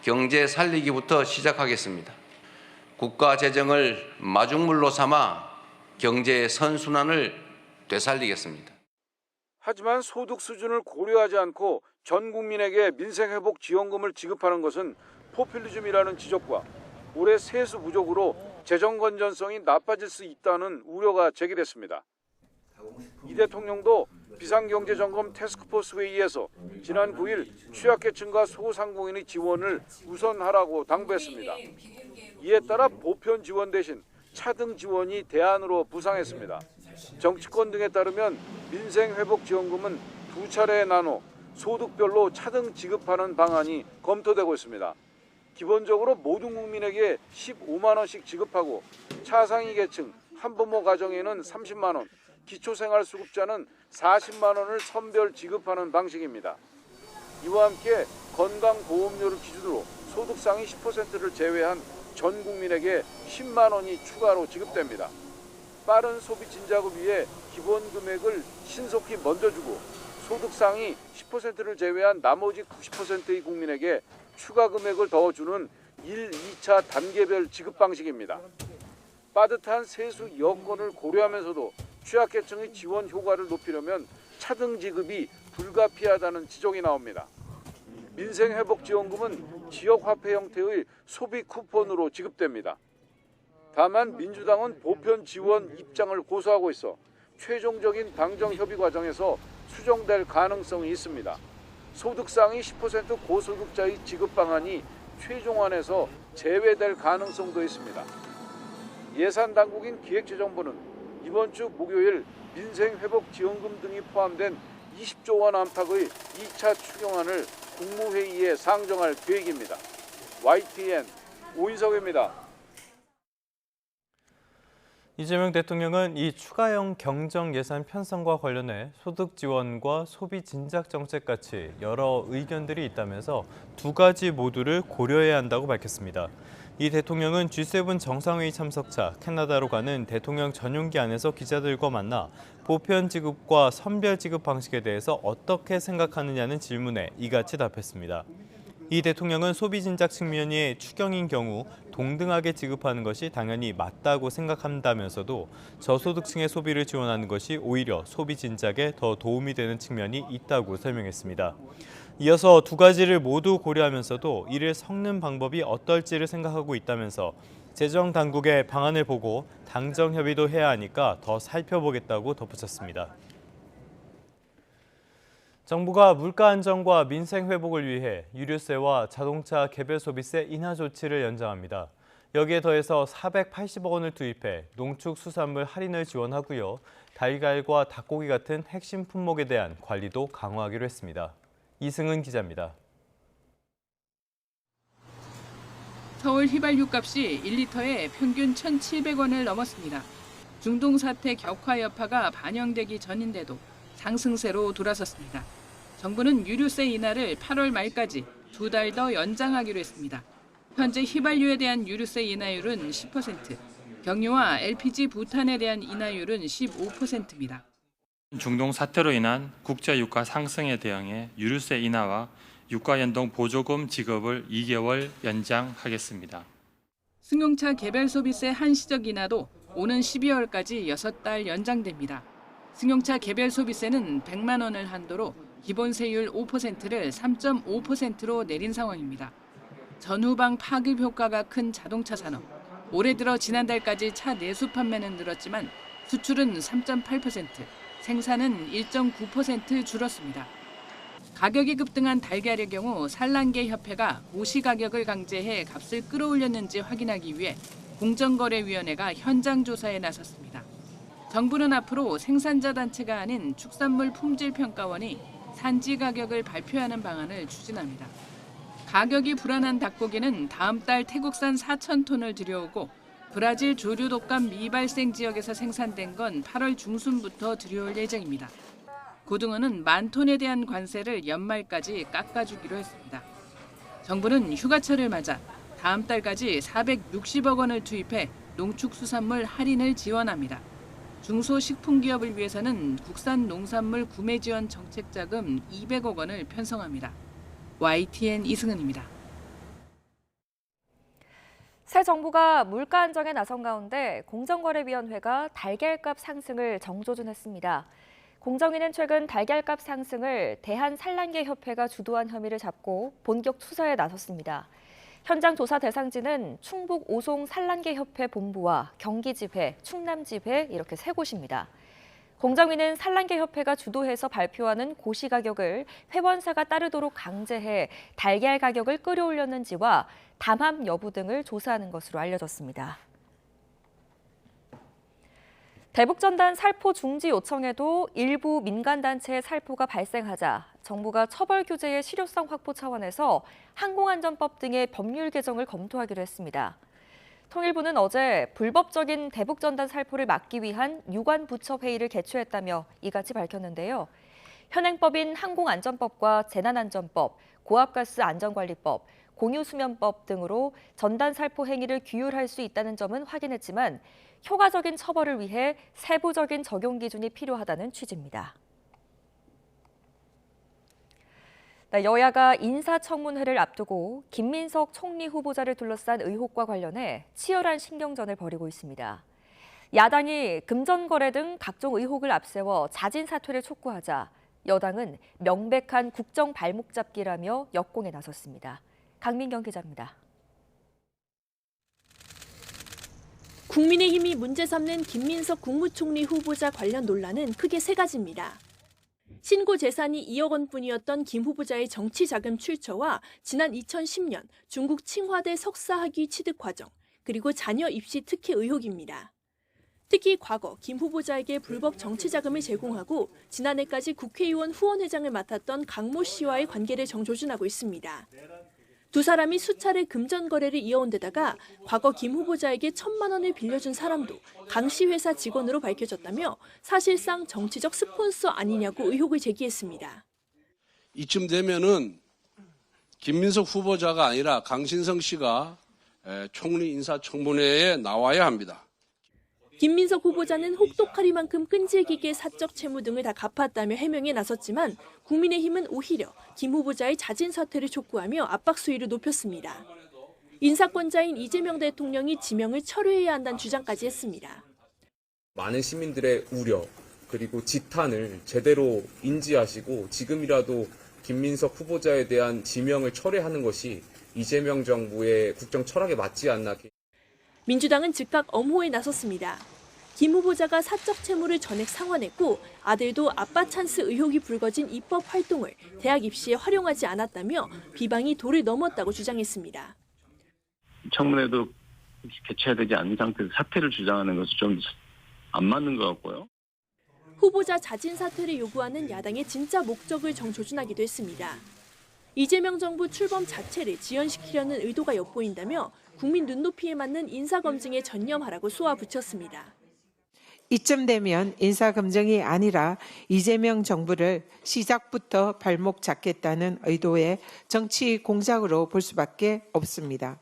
경제 살리기부터 시작하겠습니다. 국가 재정을 마중물로 삼아 경제 선순환을 되살리겠습니다. 하지만 소득 수준을 고려하지 않고 전 국민에게 민생회복 지원금을 지급하는 것은 포퓰리즘이라는 지적과 올해 세수 부족으로 재정 건전성이 나빠질 수 있다는 우려가 제기됐습니다. 이 대통령도 비상경제점검 태스크포스 회의에서 지난 9일 취약계층과 소상공인의 지원을 우선하라고 당부했습니다. 이에 따라 보편 지원 대신 차등 지원이 대안으로 부상했습니다. 정치권 등에 따르면 민생회복지원금은 두 차례에 나눠 소득별로 차등 지급하는 방안이 검토되고 있습니다. 기본적으로 모든 국민에게 15만 원씩 지급하고 차상위 계층 한부모 가정에는 30만 원, 기초생활수급자는 40만 원을 선별 지급하는 방식입니다. 이와 함께 건강보험료를 기준으로 소득 상위 10%를 제외한 전 국민에게 10만 원이 추가로 지급됩니다. 빠른 소비 진작을 위해 기본 금액을 신속히 먼저 주고 소득 상위 10%를 제외한 나머지 90%의 국민에게 추가 금액을 더 주는 1, 2차 단계별 지급 방식입니다. 빠듯한 세수 여건을 고려하면서도 취약계층의 지원 효과를 높이려면 차등 지급이 불가피하다는 지적이 나옵니다. 민생회복지원금은 지역화폐 형태의 소비 쿠폰으로 지급됩니다. 다만 민주당은 보편 지원 입장을 고수하고 있어 최종적인 당정 협의 과정에서 수정될 가능성이 있습니다. 소득 상위 10% 고소득자의 지급 방안이 최종안에서 제외될 가능성도 있습니다. 예산 당국인 기획재정부는 이번 주 목요일 민생회복지원금 등이 포함된 20조 원 안팎의 2차 추경안을 국무회의에 상정할 계획입니다. YTN 오인석입니다. 이재명 대통령은 이 추가형 경정 예산 편성과 관련해 소득 지원과 소비 진작 정책같이 여러 의견들이 있다면서 두 가지 모두를 고려해야 한다고 밝혔습니다. 이 대통령은 G7 정상회의 참석차 캐나다로 가는 대통령 전용기 안에서 기자들과 만나 보편 지급과 선별 지급 방식에 대해서 어떻게 생각하느냐는 질문에 이같이 답했습니다. 이 대통령은 소비 진작 측면이 추경인 경우 동등하게 지급하는 것이 당연히 맞다고 생각한다면서도 저소득층의 소비를 지원하는 것이 오히려 소비 진작에 더 도움이 되는 측면이 있다고 설명했습니다. 이어서 두 가지를 모두 고려하면서도 이를 섞는 방법이 어떨지를 생각하고 있다면서 재정 당국의 방안을 보고 당정 협의도 해야 하니까 더 살펴보겠다고 덧붙였습니다. 정부가 물가 안정과 민생 회복을 위해 유류세와 자동차 개별 소비세 인하 조치를 연장합니다. 여기에 더해서 480억 원을 투입해 농축수산물 할인을 지원하고요. 달걀과 닭고기 같은 핵심 품목에 대한 관리도 강화하기로 했습니다. 이승은 기자입니다. 서울 휘발유값이 1리터에 평균 1,700원을 넘었습니다. 중동 사태 격화 여파가 반영되기 전인데도 상승세로 돌아섰습니다. 정부는 유류세 인하를 8월 말까지 2달 더 연장하기로 했습니다. 현재 휘발유에 대한 유류세 인하율은 10%, 경유와 LPG 부탄에 대한 인하율은 15%입니다. 중동 사태로 인한 국제 유가 상승에 대응해 유류세 인하와 유가 연동 보조금 지급을 2개월 연장하겠습니다. 승용차 개별 소비세 한시적 인하도 오는 12월까지 6달 연장됩니다. 승용차 개별 소비세는 100만 원을 한도로 기본 세율 5%를 3.5%로 내린 상황입니다. 전후방 파급 효과가 큰 자동차 산업. 올해 들어 지난달까지 차 내수 판매는 늘었지만 수출은 3.8%, 생산은 1.9% 줄었습니다. 가격이 급등한 달걀의 경우 산란계 협회가 고시 가격을 강제해 값을 끌어올렸는지 확인하기 위해 공정거래위원회가 현장 조사에 나섰습니다. 정부는 앞으로 생산자 단체가 아닌 축산물 품질평가원이 산지 가격을 발표하는 방안을 추진합니다. 가격이 불안한 닭고기는 다음 달 태국산 4,000톤을 들여오고 브라질 조류 독감 미발생 지역에서 생산된 건 8월 중순부터 들여올 예정입니다. 고등어는 10,000톤에 대한 관세를 연말까지 깎아주기로 했습니다. 정부는 휴가철을 맞아 다음 달까지 460억 원을 투입해 농축수산물 할인을 지원합니다. 중소식품기업을 위해서는 국산 농산물 구매 지원 정책 자금 200억 원을 편성합니다. YTN 이승은입니다. 새 정부가 물가 안정에 나선 가운데 공정거래위원회가 달걀값 상승을 정조준했습니다. 공정위는 최근 달걀값 상승을 대한산란계협회가 주도한 혐의를 잡고 본격 수사에 나섰습니다. 현장 조사 대상지는 충북 오송 산란계협회 본부와 경기지회, 충남지회 이렇게 세 곳입니다. 공정위는 산란계협회가 주도해서 발표하는 고시 가격을 회원사가 따르도록 강제해 달걀 가격을 끌어올렸는지와 담합 여부 등을 조사하는 것으로 알려졌습니다. 대북전단 살포 중지 요청에도 일부 민간단체의 살포가 발생하자 정부가 처벌 규제의 실효성 확보 차원에서 항공안전법 등의 법률 개정을 검토하기로 했습니다. 통일부는 어제 불법적인 대북전단 살포를 막기 위한 유관부처 회의를 개최했다며 이같이 밝혔는데요. 현행법인 항공안전법과 재난안전법, 고압가스 안전관리법, 공유수면법 등으로 전단 살포 행위를 규율할 수 있다는 점은 확인했지만 효과적인 처벌을 위해 세부적인 적용 기준이 필요하다는 취지입니다. 여야가 인사청문회를 앞두고 김민석 총리 후보자를 둘러싼 의혹과 관련해 치열한 신경전을 벌이고 있습니다. 야당이 금전거래 등 각종 의혹을 앞세워 자진 사퇴를 촉구하자 여당은 명백한 국정 발목 잡기라며 역공에 나섰습니다. 강민경 기자입니다. 국민의힘이 문제 삼는 김민석 국무총리 후보자 관련 논란은 크게 세 가지입니다. 신고 재산이 2억 원뿐이었던 김 후보자의 정치 자금 출처와 지난 2010년 중국 칭화대 석사학위 취득 과정, 그리고 자녀 입시 특혜 의혹입니다. 특히 과거 김 후보자에게 불법 정치 자금을 제공하고 지난해까지 국회의원 후원회장을 맡았던 강모 씨와의 관계를 정조준하고 있습니다. 두 사람이 수차례 금전 거래를 이어온 데다가 과거 김 후보자에게 1,000만 원을 빌려준 사람도 강 씨 회사 직원으로 밝혀졌다며 사실상 정치적 스폰서 아니냐고 의혹을 제기했습니다. 이쯤 되면은 김민석 후보자가 아니라 강신성 씨가 총리 인사청문회에 나와야 합니다. 김민석 후보자는 혹독하리만큼 끈질기게 사적 채무 등을 다 갚았다며 해명에 나섰지만 국민의힘은 오히려 김 후보자의 자진 사퇴를 촉구하며 압박 수위를 높였습니다. 인사권자인 이재명 대통령이 지명을 철회해야 한다는 주장까지 했습니다. 많은 시민들의 우려 그리고 지탄을 제대로 인지하시고 지금이라도 김민석 후보자에 대한 지명을 철회하는 것이 이재명 정부의 국정 철학에 맞지 않나. 민주당은 즉각 엄호에 나섰습니다. 김 후보자가 사적 채무를 전액 상환했고 아들도 아빠 찬스 의혹이 불거진 입법 활동을 대학 입시에 활용하지 않았다며 비방이 도를 넘었다고 주장했습니다. 청문회도 개최해야 되지 않는 상태에서 사퇴를 주장하는 것은 좀 안 맞는 것 같고요. 후보자 자진 사퇴를 요구하는 야당의 진짜 목적을 정조준하기도 했습니다. 이재명 정부 출범 자체를 지연시키려는 의도가 엿보인다며 국민 눈높이에 맞는 인사검증에 전념하라고 쏘아붙였습니다. 이쯤 되면 인사검증이 아니라 이재명 정부를 시작부터 발목 잡겠다는 의도의 정치 공작으로 볼 수밖에 없습니다.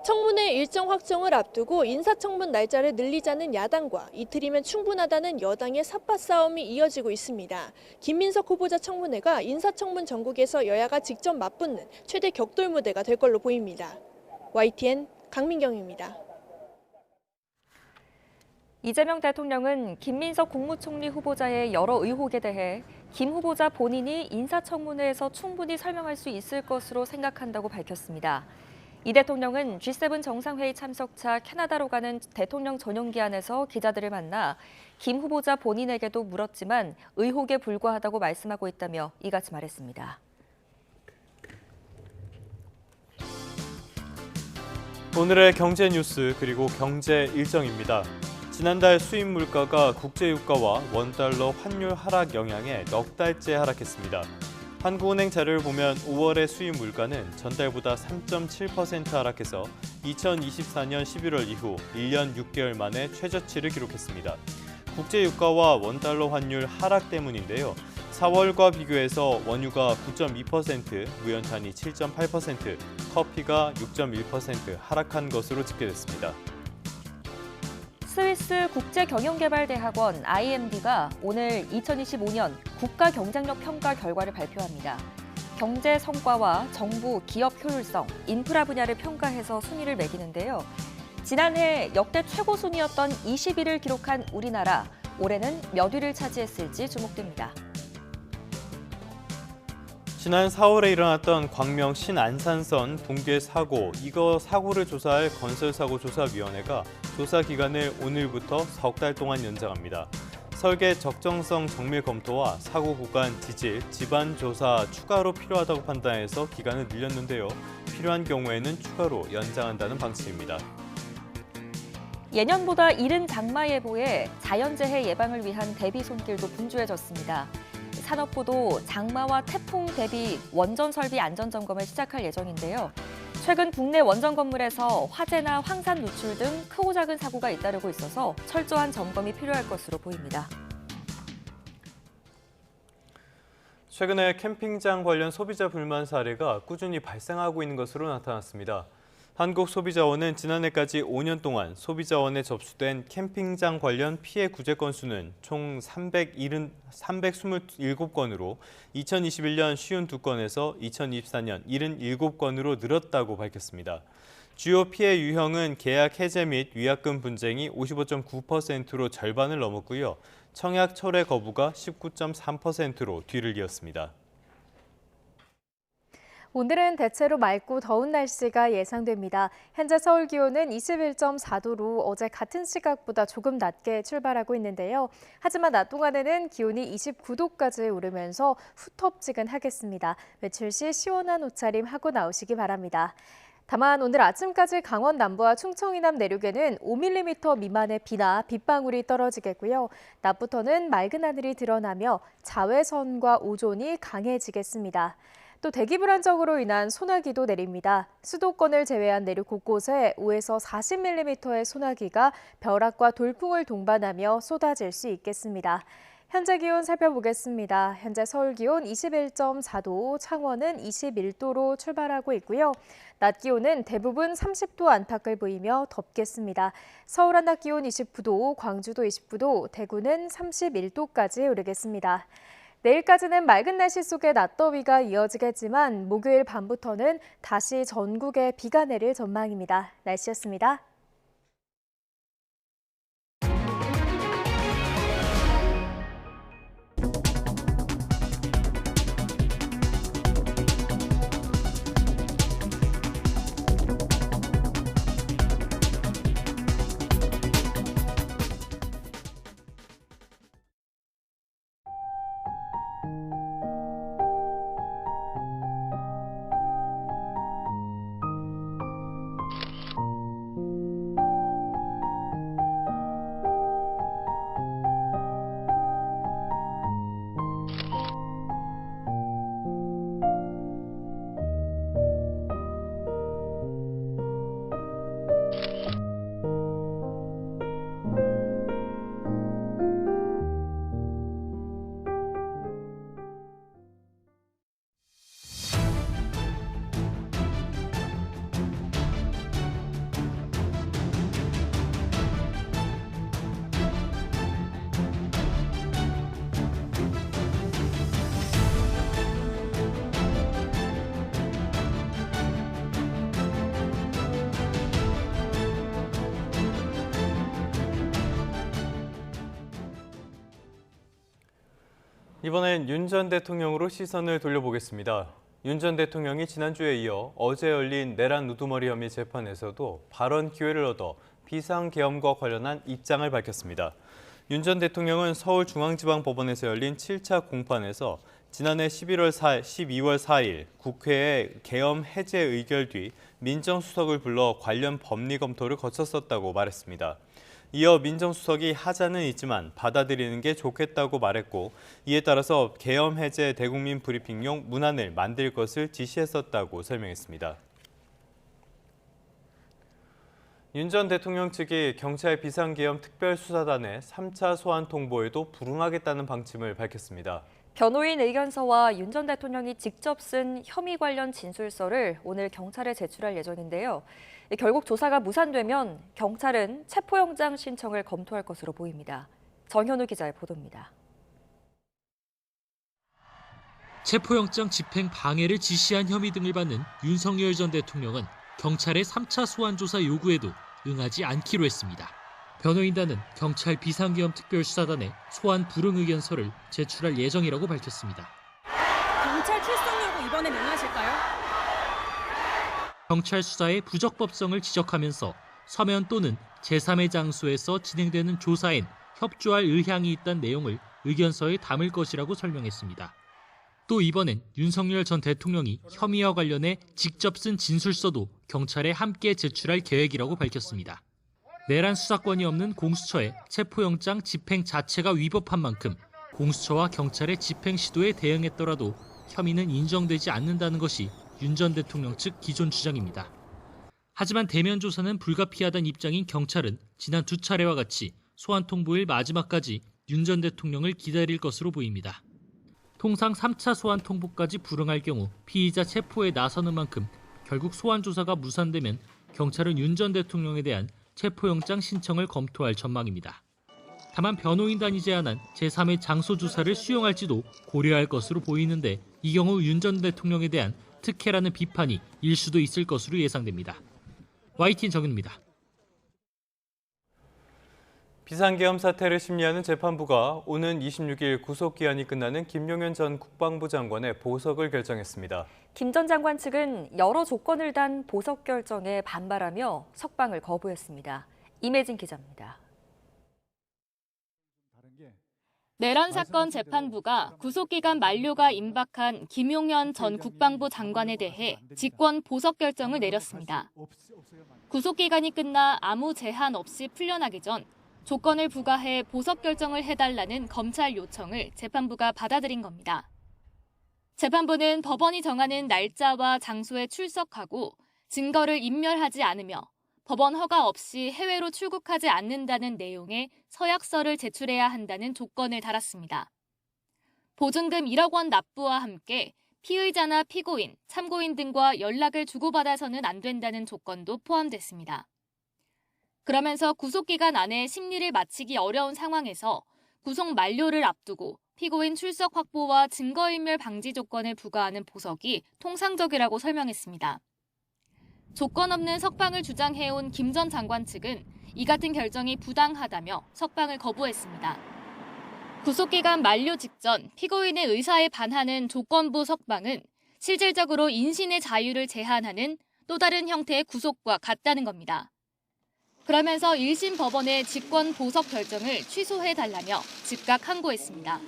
청문회 일정 확정을 앞두고 인사청문 날짜를 늘리자는 야당과 이틀이면 충분하다는 여당의 삿바 싸움이 이어지고 있습니다. 김민석 후보자 청문회가 인사청문 전국에서 여야가 직접 맞붙는 최대 격돌 무대가 될 걸로 보입니다. YTN 강민경입니다. 이재명 대통령은 김민석 국무총리 후보자의 여러 의혹에 대해 김 후보자 본인이 인사청문회에서 충분히 설명할 수 있을 것으로 생각한다고 밝혔습니다. 이 대통령은 G7 정상회의 참석차 캐나다로 가는 대통령 전용기 안에서 기자들을 만나 김 후보자 본인에게도 물었지만 의혹에 불과하다고 말씀하고 있다며 이같이 말했습니다. 오늘의 경제 뉴스 그리고 경제 일정입니다. 지난달 수입 물가가 국제유가와 원달러 환율 하락 영향에 넉 달째 하락했습니다. 한국은행 자료를 보면 5월의 수입 물가는 전달보다 3.7% 하락해서 2024년 11월 이후 1년 6개월 만에 최저치를 기록했습니다. 국제유가와 원달러 환율 하락 때문인데요. 4월과 비교해서 원유가 9.2%, 우연탄이 7.8%, 커피가 6.1% 하락한 것으로 집계됐습니다. 스위스 국제경영개발대학원 IMD가 오늘 2025년 국가경쟁력 평가 결과를 발표합니다. 경제 성과와 정부, 기업 효율성, 인프라 분야를 평가해서 순위를 매기는데요. 지난해 역대 최고 순위였던 20위를 기록한 우리나라, 올해는 몇 위를 차지했을지 주목됩니다. 지난 4월에 일어났던 광명 신안산선 붕괴 사고, 이거 사고를 조사할 건설사고조사위원회가 조사 기간을 오늘부터 석 달 동안 연장합니다. 설계 적정성 정밀 검토와 사고 구간 지질, 집안 조사 추가로 필요하다고 판단해서 기간을 늘렸는데요. 필요한 경우에는 추가로 연장한다는 방침입니다. 예년보다 이른 장마 예보에 자연재해 예방을 위한 대비 손길도 분주해졌습니다. 산업부도 장마와 태풍 대비 원전 설비 안전 점검을 시작할 예정인데요. 최근 국내 원전 건물에서 화재나 황산 누출 등 크고 작은 사고가 잇따르고 있어서 철저한 점검이 필요할 것으로 보입니다. 최근에 캠핑장 관련 소비자 불만 사례가 꾸준히 발생하고 있는 것으로 나타났습니다. 한국소비자원은 지난해까지 5년 동안 소비자원에 접수된 캠핑장 관련 피해 구제 건수는 총 327건으로 2021년 52건에서 2024년 77건으로 늘었다고 밝혔습니다. 주요 피해 유형은 계약 해제 및 위약금 분쟁이 55.9%로 절반을 넘었고요. 청약 철회 거부가 19.3%로 뒤를 이었습니다. 오늘은 대체로 맑고 더운 날씨가 예상됩니다. 현재 서울 기온은 21.4도로 어제 같은 시각보다 조금 낮게 출발하고 있는데요. 하지만 낮 동안에는 기온이 29도까지 오르면서 후텁지근하겠습니다. 외출 시 시원한 옷차림 하고 나오시기 바랍니다. 다만 오늘 아침까지 강원 남부와 충청 이남 내륙에는 5mm 미만의 비나 빗방울이 떨어지겠고요. 낮부터는 맑은 하늘이 드러나며 자외선과 오존이 강해지겠습니다. 또 대기 불안정으로 인한 소나기도 내립니다. 수도권을 제외한 내륙 곳곳에 5에서 40mm의 소나기가 벼락과 돌풍을 동반하며 쏟아질 수 있겠습니다. 현재 기온 살펴보겠습니다. 현재 서울 기온 21.4도, 창원은 21도로 출발하고 있고요. 낮 기온은 대부분 30도 안팎을 보이며 덥겠습니다. 서울 한낮 기온 29도, 광주도 29도, 대구는 31도까지 오르겠습니다. 내일까지는 맑은 날씨 속에 낮더위가 이어지겠지만 목요일 밤부터는 다시 전국에 비가 내릴 전망입니다. 날씨였습니다. 이번엔 윤 전 대통령으로 시선을 돌려보겠습니다. 윤 전 대통령이 지난주에 이어 어제 열린 내란 우두머리 혐의 재판에서도 발언 기회를 얻어 비상계엄과 관련한 입장을 밝혔습니다. 윤 전 대통령은 서울중앙지방법원에서 열린 7차 공판에서 지난해 12월 4일 국회에 계엄 해제 의결 뒤 민정수석을 불러 관련 법리 검토를 거쳤었다고 말했습니다. 이어 민정수석이 하자는 있지만 받아들이는 게 좋겠다고 말했고 이에 따라서 계엄 해제 대국민 브리핑용 문안을 만들 것을 지시했었다고 설명했습니다. 윤 전 대통령 측이 경찰 비상계엄 특별수사단의 3차 소환 통보에도 불응하겠다는 방침을 밝혔습니다. 변호인 의견서와 윤 전 대통령이 직접 쓴 혐의 관련 진술서를 오늘 경찰에 제출할 예정인데요. 결국 조사가 무산되면 경찰은 체포영장 신청을 검토할 것으로 보입니다. 정현우 기자의 보도입니다. 체포영장 집행 방해를 지시한 혐의 등을 받는 윤석열 전 대통령은 경찰의 3차 소환 조사 요구에도 응하지 않기로 했습니다. 변호인단은 경찰 비상계엄 특별수사단에 소환 불응 의견서를 제출할 예정이라고 밝혔습니다. 경찰 출석 요구 이번엔 응하실까요? 경찰 수사의 부적법성을 지적하면서 서면 또는 제3의 장소에서 진행되는 조사엔 협조할 의향이 있다는 내용을 의견서에 담을 것이라고 설명했습니다. 또 이번엔 윤석열 전 대통령이 혐의와 관련해 직접 쓴 진술서도 경찰에 함께 제출할 계획이라고 밝혔습니다. 내란 수사권이 없는 공수처의 체포영장 집행 자체가 위법한 만큼 공수처와 경찰의 집행 시도에 대응했더라도 혐의는 인정되지 않는다는 것이 윤 전 대통령 측 기존 주장입니다. 하지만 대면 조사는 불가피하다는 입장인 경찰은 지난 2차례와 같이 소환 통보일 마지막까지 윤 전 대통령을 기다릴 것으로 보입니다. 통상 3차 소환 통보까지 불응할 경우 피의자 체포에 나서는 만큼 결국 소환 조사가 무산되면 경찰은 윤 전 대통령에 대한 체포영장 신청을 검토할 전망입니다. 다만 변호인단이 제안한 제3의 장소 조사를 수용할지도 고려할 것으로 보이는데 이 경우 윤 전 대통령에 대한 특혜라는 비판이 일 수도 있을 것으로 예상됩니다. YTN 정윤입니다. 비상계엄 사태를 심리하는 재판부가 오는 26일 구속기한이 끝나는 김용현 전 국방부 장관의 보석을 결정했습니다. 김 전 장관 측은 여러 조건을 단 보석 결정에 반발하며 석방을 거부했습니다. 임혜진 기자입니다. 내란 사건 재판부가 구속기간 만료가 임박한 김용현 전 국방부 장관에 대해 직권 보석 결정을 내렸습니다. 구속기간이 끝나 아무 제한 없이 풀려나기 전 조건을 부과해 보석 결정을 해달라는 검찰 요청을 재판부가 받아들인 겁니다. 재판부는 법원이 정하는 날짜와 장소에 출석하고 증거를 인멸하지 않으며 법원 허가 없이 해외로 출국하지 않는다는 내용의 서약서를 제출해야 한다는 조건을 달았습니다. 보증금 1억 원 납부와 함께 피의자나 피고인, 참고인 등과 연락을 주고받아서는 안 된다는 조건도 포함됐습니다. 그러면서 구속기간 안에 심리를 마치기 어려운 상황에서 구속 만료를 앞두고 피고인 출석 확보와 증거인멸 방지 조건을 부과하는 보석이 통상적이라고 설명했습니다. 조건 없는 석방을 주장해온 김 전 장관 측은 이 같은 결정이 부당하다며 석방을 거부했습니다. 구속기간 만료 직전 피고인의 의사에 반하는 조건부 석방은 실질적으로 인신의 자유를 제한하는 또 다른 형태의 구속과 같다는 겁니다. 그러면서 1심 법원의 직권 보석 결정을 취소해달라며 즉각 항고했습니다.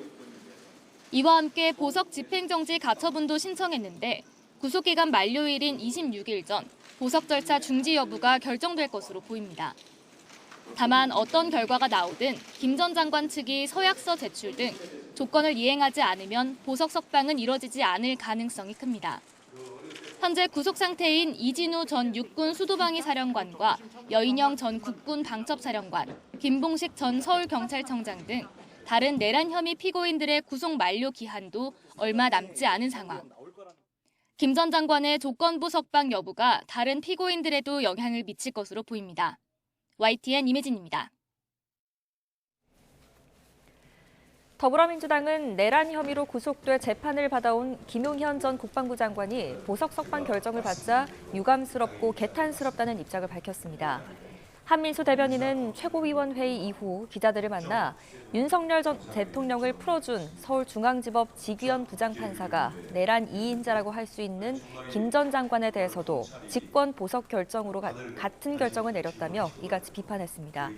이와 함께 보석 집행정지 가처분도 신청했는데 구속기간 만료일인 26일 전 보석 절차 중지 여부가 결정될 것으로 보입니다. 다만 어떤 결과가 나오든 김 전 장관 측이 서약서 제출 등 조건을 이행하지 않으면 보석 석방은 이뤄지지 않을 가능성이 큽니다. 현재 구속 상태인 이진우 전 육군 수도방위 사령관과 여인영 전 국군 방첩사령관, 김봉식 전 서울경찰청장 등 다른 내란 혐의 피고인들의 구속 만료 기한도 얼마 남지 않은 상황. 김 전 장관의 조건부 석방 여부가 다른 피고인들에도 영향을 미칠 것으로 보입니다. YTN 임혜진입니다. 더불어민주당은 내란 혐의로 구속돼 재판을 받아온 김용현 전 국방부 장관이 보석 석방 결정을 받자 유감스럽고 개탄스럽다는 입장을 밝혔습니다. 한민수 대변인은 최고위원회의 이후 기자들을 만나 윤석열 전 대통령을 풀어준 서울중앙지법 지귀현 부장판사가 내란 2인자라고 할 수 있는 김 전 장관에 대해서도 직권 보석 결정으로 같은 결정을 내렸다며 이같이 비판했습니다.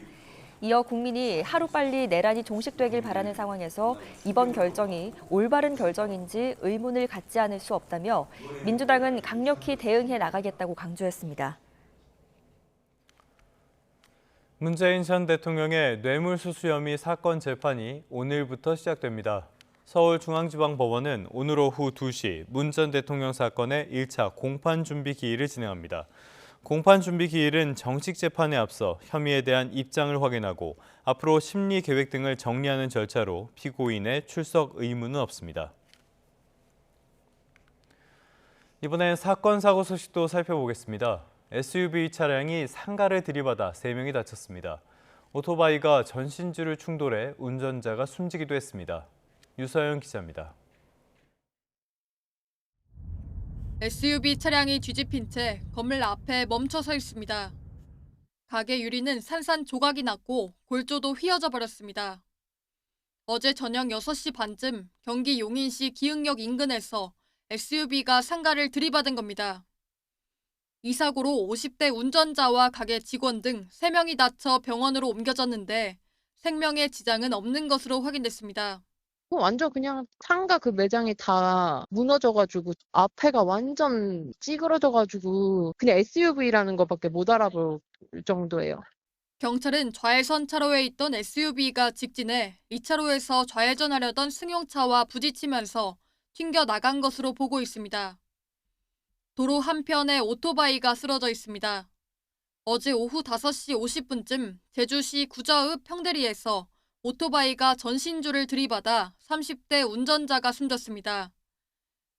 이어 국민이 하루빨리 내란이 종식되길 바라는 상황에서 이번 결정이 올바른 결정인지 의문을 갖지 않을 수 없다며 민주당은 강력히 대응해 나가겠다고 강조했습니다. 문재인 전 대통령의 뇌물수수 혐의 사건 재판이 오늘부터 시작됩니다. 서울중앙지방법원은 오늘 오후 2시 문 전 대통령 사건의 1차 공판준비 기일을 진행합니다. 공판준비 기일은 정식 재판에 앞서 혐의에 대한 입장을 확인하고 앞으로 심리 계획 등을 정리하는 절차로 피고인의 출석 의무는 없습니다. 이번엔 사건 사고 소식도 살펴보겠습니다. SUV 차량이 상가를 들이받아 3명이 다쳤습니다. 오토바이가 전신주를 충돌해 운전자가 숨지기도 했습니다. 유서연 기자입니다. SUV 차량이 뒤집힌 채 건물 앞에 멈춰서 있습니다. 가게 유리는 산산조각이 났고 골조도 휘어져 버렸습니다. 어제 저녁 6시 반쯤 경기 용인시 기흥역 인근에서 SUV가 상가를 들이받은 겁니다. 이 사고로 50대 운전자와 가게 직원 등 3명이 다쳐 병원으로 옮겨졌는데 생명에 지장은 없는 것으로 확인됐습니다. 완전 그냥 상가 그 매장이 다 무너져가지고 앞에가 완전 찌그러져가지고 그냥 SUV라는 것밖에 못 알아볼 정도예요. 경찰은 좌회선 차로에 있던 SUV가 직진해 2차로에서 좌회전하려던 승용차와 부딪히면서 튕겨 나간 것으로 보고 있습니다. 도로 한편에 오토바이가 쓰러져 있습니다. 어제 오후 5시 50분쯤 제주시 구저읍 평대리에서 오토바이가 전신주를 들이받아 30대 운전자가 숨졌습니다.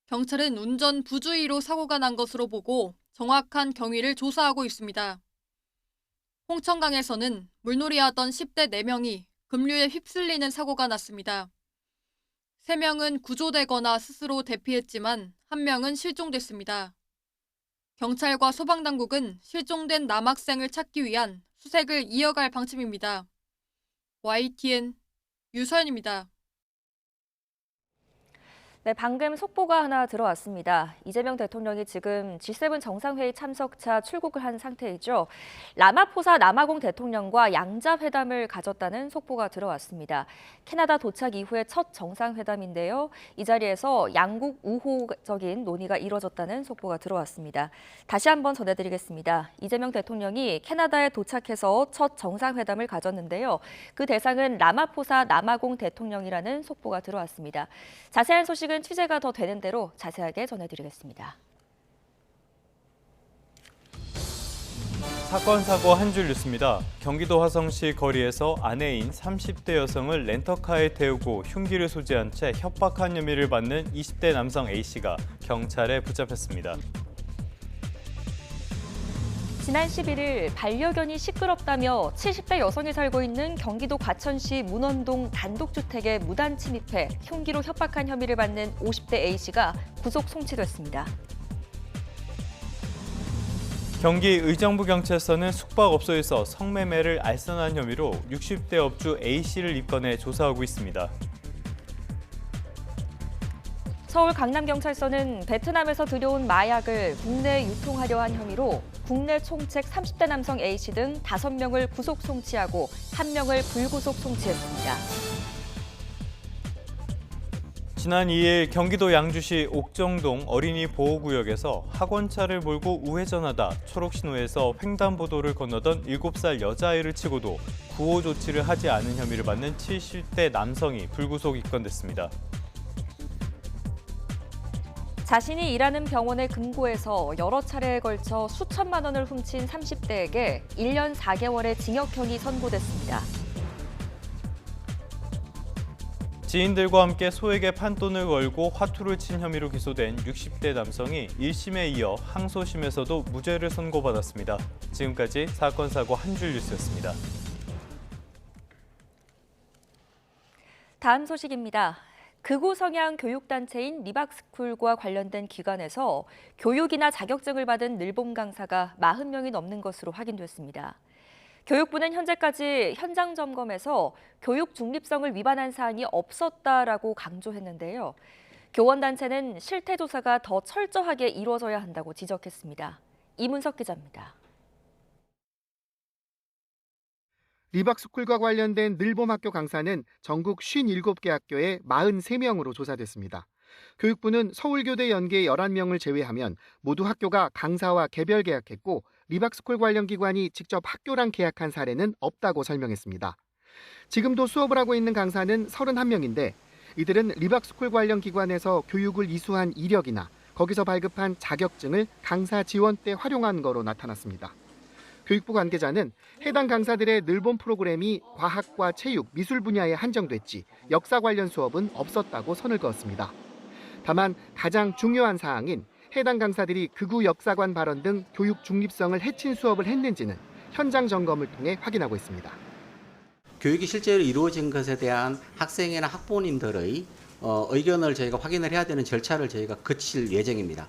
경찰은 운전 부주의로 사고가 난 것으로 보고 정확한 경위를 조사하고 있습니다. 홍천강에서는 물놀이하던 10대 4명이 급류에 휩쓸리는 사고가 났습니다. 3명은 구조되거나 스스로 대피했지만 1명은 실종됐습니다. 경찰과 소방당국은 실종된 남학생을 찾기 위한 수색을 이어갈 방침입니다. YTN 유서연입니다. 네, 방금 속보가 하나 들어왔습니다. 이재명 대통령이 지금 G7 정상회의 참석차 출국을 한 상태이죠. 라마포사 남아공 대통령과 양자회담을 가졌다는 속보가 들어왔습니다. 캐나다 도착 이후의 첫 정상회담인데요. 이 자리에서 양국 우호적인 논의가 이뤄졌다는 속보가 들어왔습니다. 다시 한번 전해드리겠습니다. 이재명 대통령이 캐나다에 도착해서 첫 정상회담을 가졌는데요. 그 대상은 라마포사 남아공 대통령이라는 속보가 들어왔습니다. 자세한 소식은 취재가 더 되는 대로 자세하게 전해드리겠습니다. 사건 사고 한 줄 뉴스입니다. 경기도 화성시 거리에서 아내인 30대 여성을 렌터카에 태우고 흉기를 소지한 채 협박한 혐의를 받는 20대 남성 A씨가 경찰에 붙잡혔습니다. 지난 11일 반려견이 시끄럽다며 70대 여성이 살고 있는 경기도 과천시 문원동 단독주택에 무단 침입해 흉기로 협박한 혐의를 받는 50대 A씨가 구속 송치됐습니다. 경기 의정부경찰서는 숙박업소에서 성매매를 알선한 혐의로 60대 업주 A씨를 입건해 조사하고 있습니다. 서울 강남경찰서는 베트남에서 들여온 마약을 국내에 유통하려 한 혐의로 국내 총책 30대 남성 A씨 등 5명을 구속 송치하고 1명을 불구속 송치했습니다. 지난 2일 경기도 양주시 옥정동 어린이 보호구역에서 학원차를 몰고 우회전하다 초록신호에서 횡단보도를 건너던 7살 여자아이를 치고도 구호 조치를 하지 않은 혐의를 받는 70대 남성이 불구속 입건됐습니다. 자신이 일하는 병원의 금고에서 여러 차례에 걸쳐 수천만 원을 훔친 30대에게 1년 4개월의 징역형이 선고됐습니다. 지인들과 함께 소에게 판돈을 걸고 화투를 친 혐의로 기소된 60대 남성이 1심에 이어 항소심에서도 무죄를 선고받았습니다. 지금까지 사건 사고 한 줄 뉴스였습니다. 다음 소식입니다. 극우 성향 교육단체인 리박스쿨과 관련된 기관에서 교육이나 자격증을 받은 늘봄 강사가 40명이 넘는 것으로 확인됐습니다. 교육부는 현재까지 현장 점검에서 교육 중립성을 위반한 사항이 없었다라고 강조했는데요. 교원단체는 실태 조사가 더 철저하게 이루어져야 한다고 지적했습니다. 이문석 기자입니다. 리박스쿨과 관련된 늘봄 학교 강사는 전국 57개 학교에 43명으로 조사됐습니다. 교육부는 서울교대 연계 11명을 제외하면 모두 학교가 강사와 개별 계약했고 리박스쿨 관련 기관이 직접 학교랑 계약한 사례는 없다고 설명했습니다. 지금도 수업을 하고 있는 강사는 31명인데 이들은 리박스쿨 관련 기관에서 교육을 이수한 이력이나 거기서 발급한 자격증을 강사 지원 때 활용한 거로 나타났습니다. 교육부 관계자는 해당 강사들의 늘봄 프로그램이 과학과 체육, 미술 분야에 한정됐지 역사 관련 수업은 없었다고 선을 그었습니다. 다만 가장 중요한 사항인 해당 강사들이 극우 역사관 발언 등 교육 중립성을 해친 수업을 했는지는 현장 점검을 통해 확인하고 있습니다. 교육이 실제로 이루어진 것에 대한 학생이나 학부모님들의 의견을 저희가 확인을 해야 되는 절차를 저희가 거칠 예정입니다.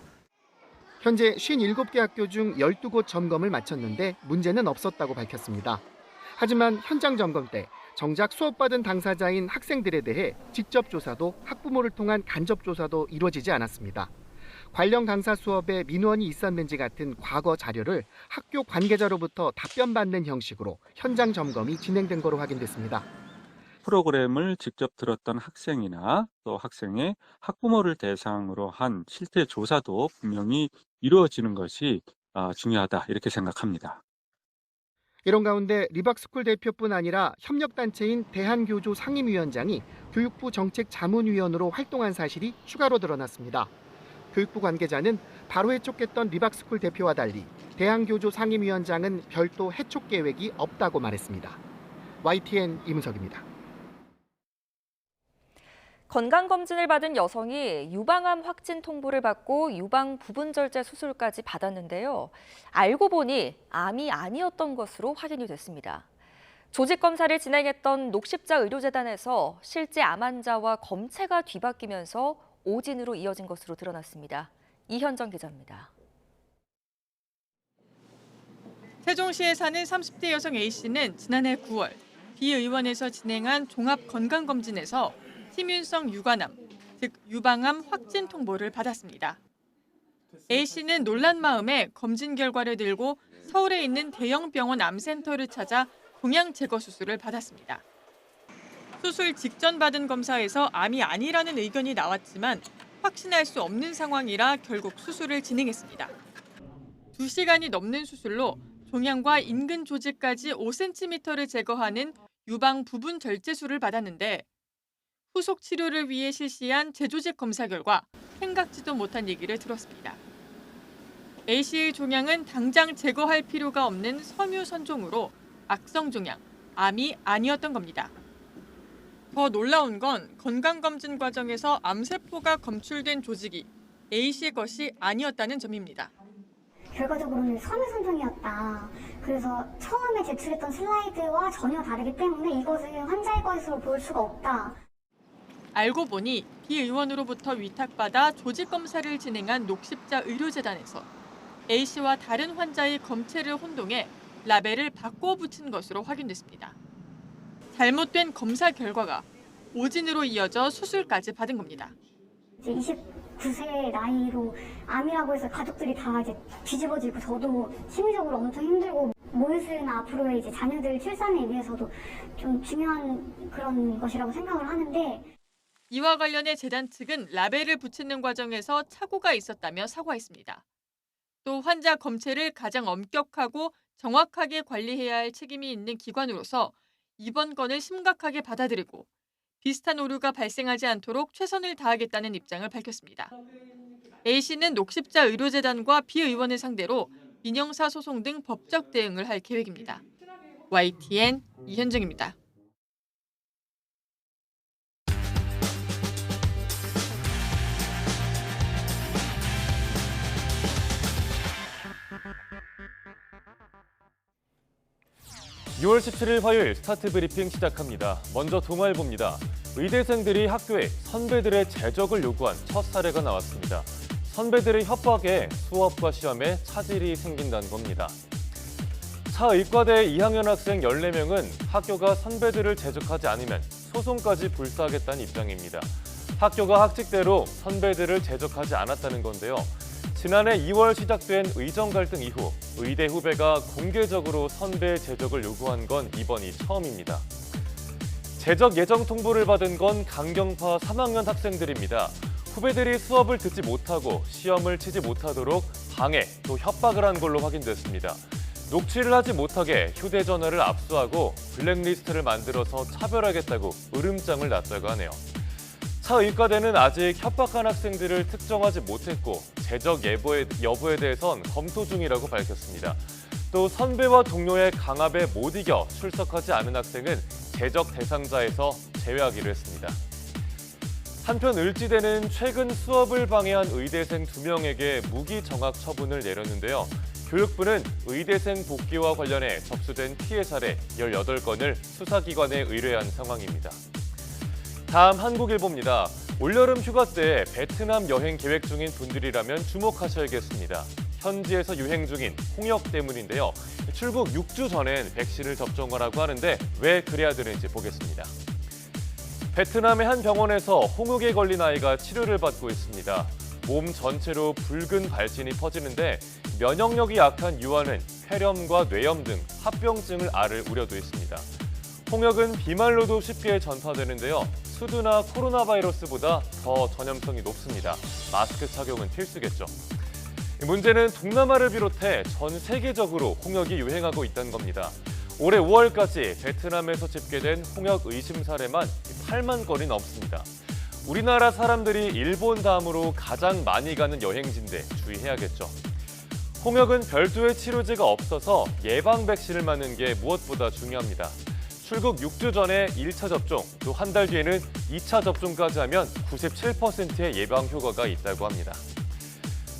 현재 57개 학교 중 12곳 점검을 마쳤는데 문제는 없었다고 밝혔습니다. 하지만 현장 점검 때 정작 수업받은 당사자인 학생들에 대해 직접 조사도 학부모를 통한 간접 조사도 이루어지지 않았습니다. 관련 강사 수업에 민원이 있었는지 같은 과거 자료를 학교 관계자로부터 답변받는 형식으로 현장 점검이 진행된 거로 확인됐습니다. 프로그램을 직접 들었던 학생이나 또 학생의 학부모를 대상으로 한 실태 조사도 분명히 이루어지는 것이 중요하다 이렇게 생각합니다. 이런 가운데 리박스쿨 대표뿐 아니라 협력단체인 대한교조 상임위원장이 교육부 정책자문위원으로 활동한 사실이 추가로 드러났습니다. 교육부 관계자는 바로 해촉했던 리박스쿨 대표와 달리 대한교조 상임위원장은 별도 해촉 계획이 없다고 말했습니다. YTN 이문석입니다. 건강검진을 받은 여성이 유방암 확진 통보를 받고 유방 부분 절제 수술까지 받았는데요. 알고 보니 암이 아니었던 것으로 확인이 됐습니다. 조직검사를 진행했던 녹십자 의료재단에서 실제 암 환자와 검체가 뒤바뀌면서 오진으로 이어진 것으로 드러났습니다. 이현정 기자입니다. 세종시에 사는 30대 여성 A씨는 지난해 9월 비의원에서 진행한 종합건강검진에서 팀윤성 유관암, 즉 유방암 확진 통보를 받았습니다. A씨는 놀란 마음에 검진 결과를 들고 서울에 있는 대형 병원 암센터를 찾아 종양 제거 수술을 받았습니다. 수술 직전 받은 검사에서 암이 아니라는 의견이 나왔지만 확신할 수 없는 상황이라 결국 수술을 진행했습니다. 2시간이 넘는 수술로 종양과 인근 조직까지 5cm를 제거하는 유방 부분 절제술을 받았는데 후속 치료를 위해 실시한 재조직 검사 결과 생각지도 못한 얘기를 들었습니다. A씨의 종양은 당장 제거할 필요가 없는 섬유선종으로 악성 종양, 암이 아니었던 겁니다. 더 놀라운 건 건강검진 과정에서 암세포가 검출된 조직이 A씨의 것이 아니었다는 점입니다. 결과적으로는 섬유선종이었다. 그래서 처음에 제출했던 슬라이드와 전혀 다르기 때문에 이것을 환자의 것으로 볼 수가 없다. 알고 보니 비의원으로부터 위탁받아 조직검사를 진행한 녹십자 의료재단에서 A씨와 다른 환자의 검체를 혼동해 라벨을 바꿔 붙인 것으로 확인됐습니다. 잘못된 검사 결과가 오진으로 이어져 수술까지 받은 겁니다. 이제 29세 나이로 암이라고 해서 가족들이 다 이제 뒤집어지고 저도 심리적으로 엄청 힘들고 모유수유나 앞으로의 이제 자녀들 출산에 위해서도 좀 중요한 그런 것이라고 생각을 하는데 이와 관련해 재단 측은 라벨을 붙이는 과정에서 착오가 있었다며 사과했습니다. 또 환자 검체를 가장 엄격하고 정확하게 관리해야 할 책임이 있는 기관으로서 이번 건을 심각하게 받아들이고 비슷한 오류가 발생하지 않도록 최선을 다하겠다는 입장을 밝혔습니다. A씨는 녹십자 의료재단과 비의원을 상대로 민형사 소송 등 법적 대응을 할 계획입니다. YTN 이현정입니다. (6월 17일) 화요일 스타트 브리핑 시작합니다. 먼저 동아일보입니다. 의대생들이 학교에 선배들의 재적을 요구한 첫 사례가 나왔습니다. 선배들의 협박에 수업과 시험에 차질이 생긴다는 겁니다. 차 의과대 2학년 학생 14명은 학교가 선배들을 재적하지 않으면 소송까지 불사하겠다는 입장입니다. 학교가 학칙대로 선배들을 재적하지 않았다는 건데요. 지난해 2월 시작된 의정 갈등 이후 의대 후배가 공개적으로 선배 재적을 요구한 건 이번이 처음입니다. 재적 예정 통보를 받은 건 강경파 3학년 학생들입니다. 후배들이 수업을 듣지 못하고 시험을 치지 못하도록 방해, 또 협박을 한 걸로 확인됐습니다. 녹취를 하지 못하게 휴대전화를 압수하고 블랙리스트를 만들어서 차별하겠다고 으름장을 놨다고 하네요. 차 의과대는 아직 협박한 학생들을 특정하지 못했고 재적 여부에 대해선 검토 중이라고 밝혔습니다. 또 선배와 동료의 강압에 못 이겨 출석하지 않은 학생은 재적 대상자에서 제외하기로 했습니다. 한편 을지대는 최근 수업을 방해한 의대생 2명에게 무기정학 처분을 내렸는데요. 교육부는 의대생 복귀와 관련해 접수된 피해 사례 18건을 수사기관에 의뢰한 상황입니다. 다음 한국일보입니다. 올여름 휴가 때 베트남 여행 계획 중인 분들이라면 주목하셔야겠습니다. 현지에서 유행 중인 홍역 때문인데요. 출국 6주 전엔 백신을 접종하라고 하는데 왜 그래야 되는지 보겠습니다. 베트남의 한 병원에서 홍역에 걸린 아이가 치료를 받고 있습니다. 몸 전체로 붉은 발진이 퍼지는데 면역력이 약한 유아는 폐렴과 뇌염 등 합병증을 앓을 우려도 있습니다. 홍역은 비말로도 쉽게 전파되는데요. 수두나 코로나 바이러스보다 더 전염성이 높습니다. 마스크 착용은 필수겠죠. 문제는 동남아를 비롯해 전 세계적으로 홍역이 유행하고 있다는 겁니다. 올해 5월까지 베트남에서 집계된 홍역 의심 사례만 8만 건이 넘습니다. 우리나라 사람들이 일본 다음으로 가장 많이 가는 여행지인데 주의해야겠죠. 홍역은 별도의 치료제가 없어서 예방 백신을 맞는 게 무엇보다 중요합니다. 출국 6주 전에 1차 접종, 또 한 달 뒤에는 2차 접종까지 하면 97%의 예방 효과가 있다고 합니다.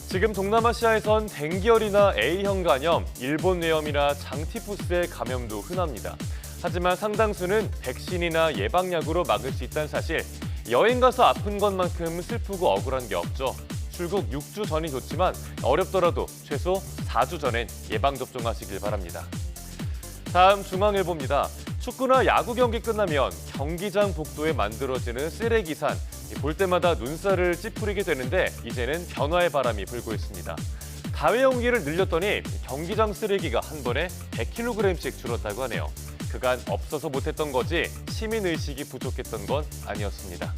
지금 동남아시아에선 댕기열이나 A형 간염, 일본 뇌염이나 장티푸스의 감염도 흔합니다. 하지만 상당수는 백신이나 예방약으로 막을 수 있다는 사실, 여행 가서 아픈 것만큼 슬프고 억울한 게 없죠. 출국 6주 전이 좋지만 어렵더라도 최소 4주 전엔 예방접종하시길 바랍니다. 다음 중앙일보입니다. 축구나 야구 경기 끝나면 경기장 복도에 만들어지는 쓰레기산, 볼 때마다 눈살을 찌푸리게 되는데 이제는 변화의 바람이 불고 있습니다. 다회용기를 늘렸더니 경기장 쓰레기가 한 번에 100kg씩 줄었다고 하네요. 그간 없어서 못했던 거지 시민의식이 부족했던 건 아니었습니다.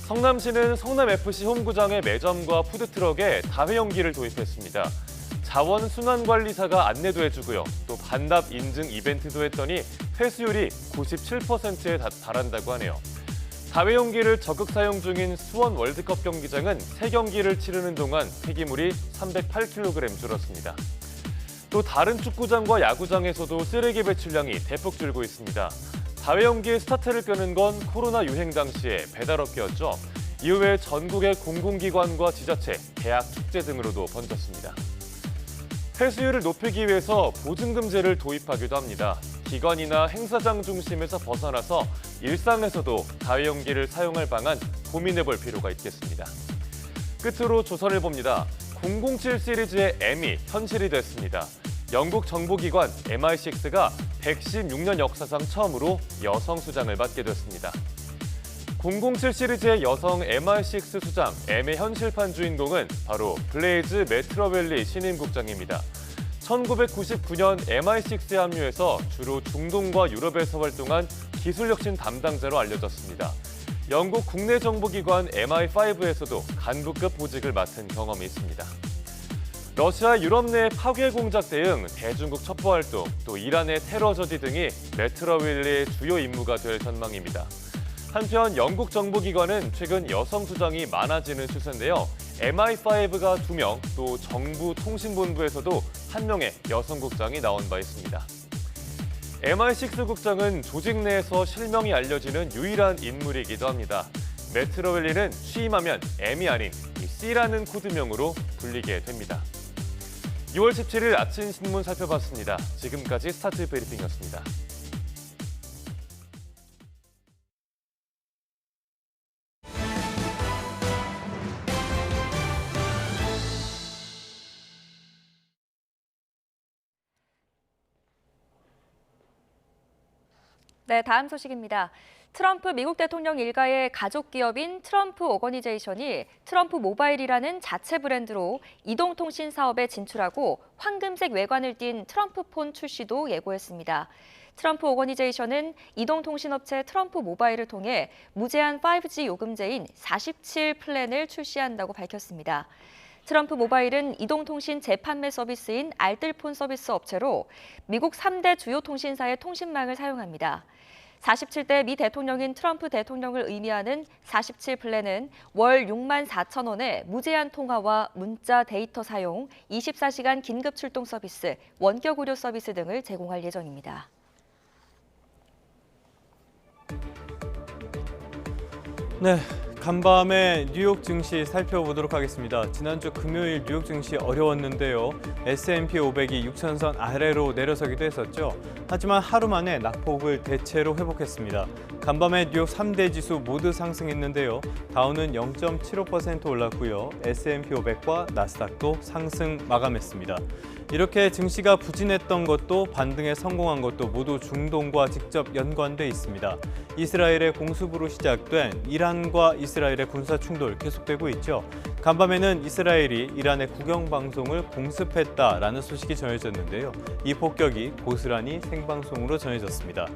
성남시는 성남FC 홈구장의 매점과 푸드트럭에 다회용기를 도입했습니다. 자원순환관리사가 안내도 해주고요. 또 반납 인증 이벤트도 했더니 회수율이 97%에 달한다고 하네요. 다회용기를 적극 사용 중인 수원 월드컵 경기장은 3경기를 치르는 동안 폐기물이 308kg 줄었습니다. 또 다른 축구장과 야구장에서도 쓰레기 배출량이 대폭 줄고 있습니다. 다회용기의 스타트를 끄는 건 코로나 유행 당시에 배달업계였죠. 이후에 전국의 공공기관과 지자체, 대학, 축제 등으로도 번졌습니다. 회수율을 높이기 위해서 보증금제를 도입하기도 합니다. 기관이나 행사장 중심에서 벗어나서 일상에서도 다회용기를 사용할 방안 고민해볼 필요가 있겠습니다. 끝으로 조선일보입니다. 007 시리즈의 M이 현실이 됐습니다. 영국 정보기관 MI6가 116년 역사상 처음으로 여성 수장을 맡게 됐습니다. 007 시리즈의 여성 MI6 수장 M의 현실판 주인공은 바로 블레이즈 매트러웰리 신임국장입니다. 1999년 MI6에 합류해서 주로 중동과 유럽에서 활동한 기술혁신 담당자로 알려졌습니다. 영국 국내 정보기관 MI5에서도 간부급 보직을 맡은 경험이 있습니다. 러시아 유럽 내 파괴 공작 대응, 대중국 첩보 활동, 또 이란의 테러 저지 등이 매트러웰리의 주요 임무가 될 전망입니다. 한편 영국 정보기관은 최근 여성 수장이 많아지는 추세인데요. MI5가 2명, 또 정부통신본부에서도 1명의 여성 국장이 나온 바 있습니다. MI6 국장은 조직 내에서 실명이 알려지는 유일한 인물이기도 합니다. 매트러웰리는 취임하면 M이 아닌 C라는 코드명으로 불리게 됩니다. 6월 17일 아침 신문 살펴봤습니다. 지금까지 스타트 브리핑이었습니다. 네, 다음 소식입니다. 트럼프 미국 대통령 일가의 가족 기업인 트럼프 오거니제이션이 트럼프 모바일이라는 자체 브랜드로 이동통신 사업에 진출하고 황금색 외관을 띤 트럼프폰 출시도 예고했습니다. 트럼프 오거니제이션은 이동통신업체 트럼프 모바일을 통해 무제한 5G 요금제인 47 플랜을 출시한다고 밝혔습니다. 트럼프 모바일은 이동통신 재판매 서비스인 알뜰폰 서비스 업체로 미국 3대 주요 통신사의 통신망을 사용합니다. 47대 미 대통령인 트럼프 대통령을 의미하는 47 플랜은 월 6만 4천 원에 무제한 통화와 문자 데이터 사용, 24시간 긴급 출동 서비스, 원격 의료 서비스 등을 제공할 예정입니다. 네, 간밤에 뉴욕 증시 살펴보도록 하겠습니다. 지난주 금요일 뉴욕 증시 어려웠는데요. S&P 500이 6,000선 아래로 내려서기도 했었죠. 하지만 하루 만에 낙폭을 대체로 회복했습니다. 간밤에 뉴욕 3대 지수 모두 상승했는데요. 다우는 0.75% 올랐고요. S&P 500과 나스닥도 상승 마감했습니다. 이렇게 증시가 부진했던 것도 반등에 성공한 것도 모두 중동과 직접 연관돼 있습니다. 이스라엘의 공습으로 시작된 이란과 이스라엘의 군사 충돌 계속되고 있죠. 간밤에는 이스라엘이 이란의 국영방송을 공습했다라는 소식이 전해졌는데요. 이 폭격이 고스란히 생방송으로 전해졌습니다.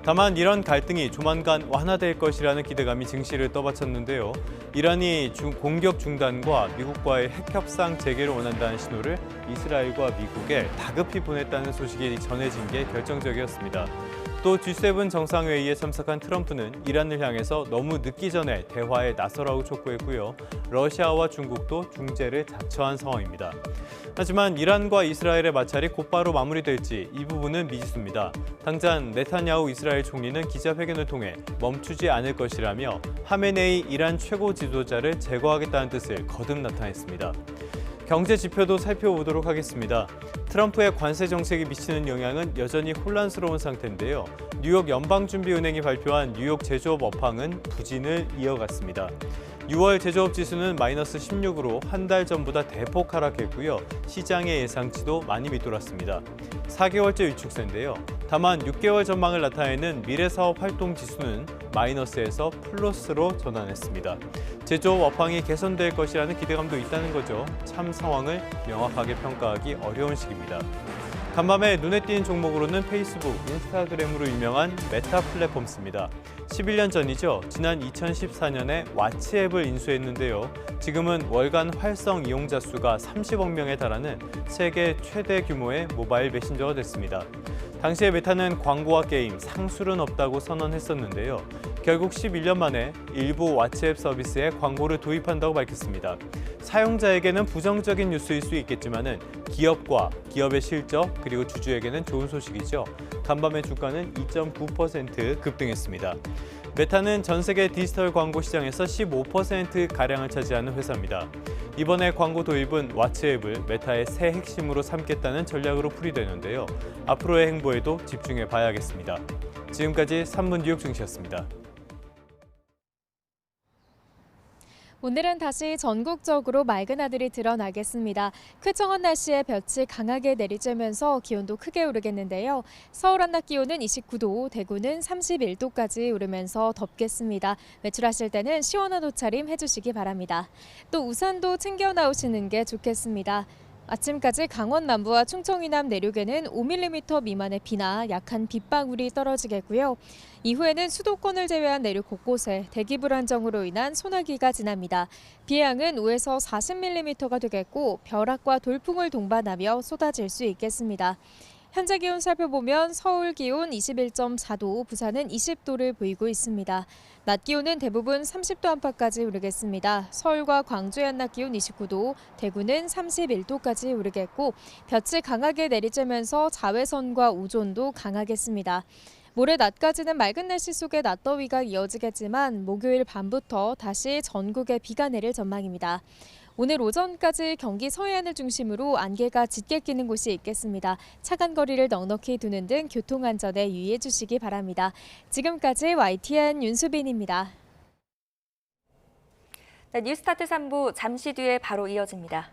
다만 이런 갈등이 조만간 완화될 것이라는 기대감이 증시를 떠받쳤는데요. 이란이 공격 중단과 미국과의 핵 협상 재개를 원한다는 신호를 이스라엘과 미국에 다급히 보냈다는 소식이 전해진 게 결정적이었습니다. 또 G7 정상회의에 참석한 트럼프는 이란을 향해서 너무 늦기 전에 대화에 나서라고 촉구했고요. 러시아와 중국도 중재를 자처한 상황입니다. 하지만 이란과 이스라엘의 마찰이 곧바로 마무리될지 이 부분은 미지수입니다. 당장 네타냐후 이스라엘 총리는 기자회견을 통해 멈추지 않을 것이라며 하메네이 이란 최고 지도자를 제거하겠다는 뜻을 거듭 나타냈습니다. 경제 지표도 살펴보도록 하겠습니다. 트럼프의 관세 정책이 미치는 영향은 여전히 혼란스러운 상태인데요. 뉴욕 연방준비은행이 발표한 뉴욕 제조업 업황은 부진을 이어갔습니다. 6월 제조업 지수는 마이너스 16으로 한 달 전보다 대폭 하락했고요. 시장의 예상치도 많이 밑돌았습니다. 4개월째 위축세인데요. 다만 6개월 전망을 나타내는 미래사업 활동 지수는 마이너스에서 플러스로 전환했습니다. 제조업 업황이 개선될 것이라는 기대감도 있다는 거죠. 참 상황을 명확하게 평가하기 어려운 시기입니다. 간밤에 눈에 띄는 종목으로는 페이스북, 인스타그램으로 유명한 메타 플랫폼스입니다. 11년 전이죠. 지난 2014년에 왓츠 앱을 인수했는데요. 지금은 월간 활성 이용자 수가 30억 명에 달하는 세계 최대 규모의 모바일 메신저가 됐습니다. 당시에 메타는 광고와 게임, 상술은 없다고 선언했었는데요. 결국 11년 만에 일부 왓츠앱 서비스에 광고를 도입한다고 밝혔습니다. 사용자에게는 부정적인 뉴스일 수 있겠지만은 기업과 기업의 실적 그리고 주주에게는 좋은 소식이죠. 간밤의 주가는 2.9% 급등했습니다. 메타는 전 세계 디지털 광고 시장에서 15%가량을 차지하는 회사입니다. 이번에 광고 도입은 왓츠앱을 메타의 새 핵심으로 삼겠다는 전략으로 풀이되는데요. 앞으로의 행보에도 집중해 봐야겠습니다. 지금까지 3분 뉴욕 증시였습니다. 오늘은 다시 전국적으로 맑은 하늘이 드러나겠습니다. 쾌청한 날씨에 볕이 강하게 내리쬐면서 기온도 크게 오르겠는데요. 서울 한낮 기온은 29도, 대구는 31도까지 오르면서 덥겠습니다. 외출하실 때는 시원한 옷차림 해주시기 바랍니다. 또 우산도 챙겨 나오시는 게 좋겠습니다. 아침까지 강원 남부와 충청 이남 내륙에는 5mm 미만의 비나 약한 빗방울이 떨어지겠고요. 이후에는 수도권을 제외한 내륙 곳곳에 대기 불안정으로 인한 소나기가 지납니다. 비의 양은 5에서 40mm가 되겠고 벼락과 돌풍을 동반하며 쏟아질 수 있겠습니다. 현재 기온 살펴보면 서울 기온 21.4도, 부산은 20도를 보이고 있습니다. 낮 기온은 대부분 30도 안팎까지 오르겠습니다. 서울과 광주의 한낮 기온 29도, 대구는 31도까지 오르겠고 볕이 강하게 내리쬐면서 자외선과 오존도 강하겠습니다. 모레 낮까지는 맑은 날씨 속에 낮더위가 이어지겠지만 목요일 밤부터 다시 전국에 비가 내릴 전망입니다. 오늘 오전까지 경기 서해안을 중심으로 안개가 짙게 끼는 곳이 있겠습니다. 차간 거리를 넉넉히 두는 등 교통안전에 유의해 주시기 바랍니다. 지금까지 YTN 윤수빈입니다. 네, 뉴스타트 3부 잠시 뒤에 바로 이어집니다.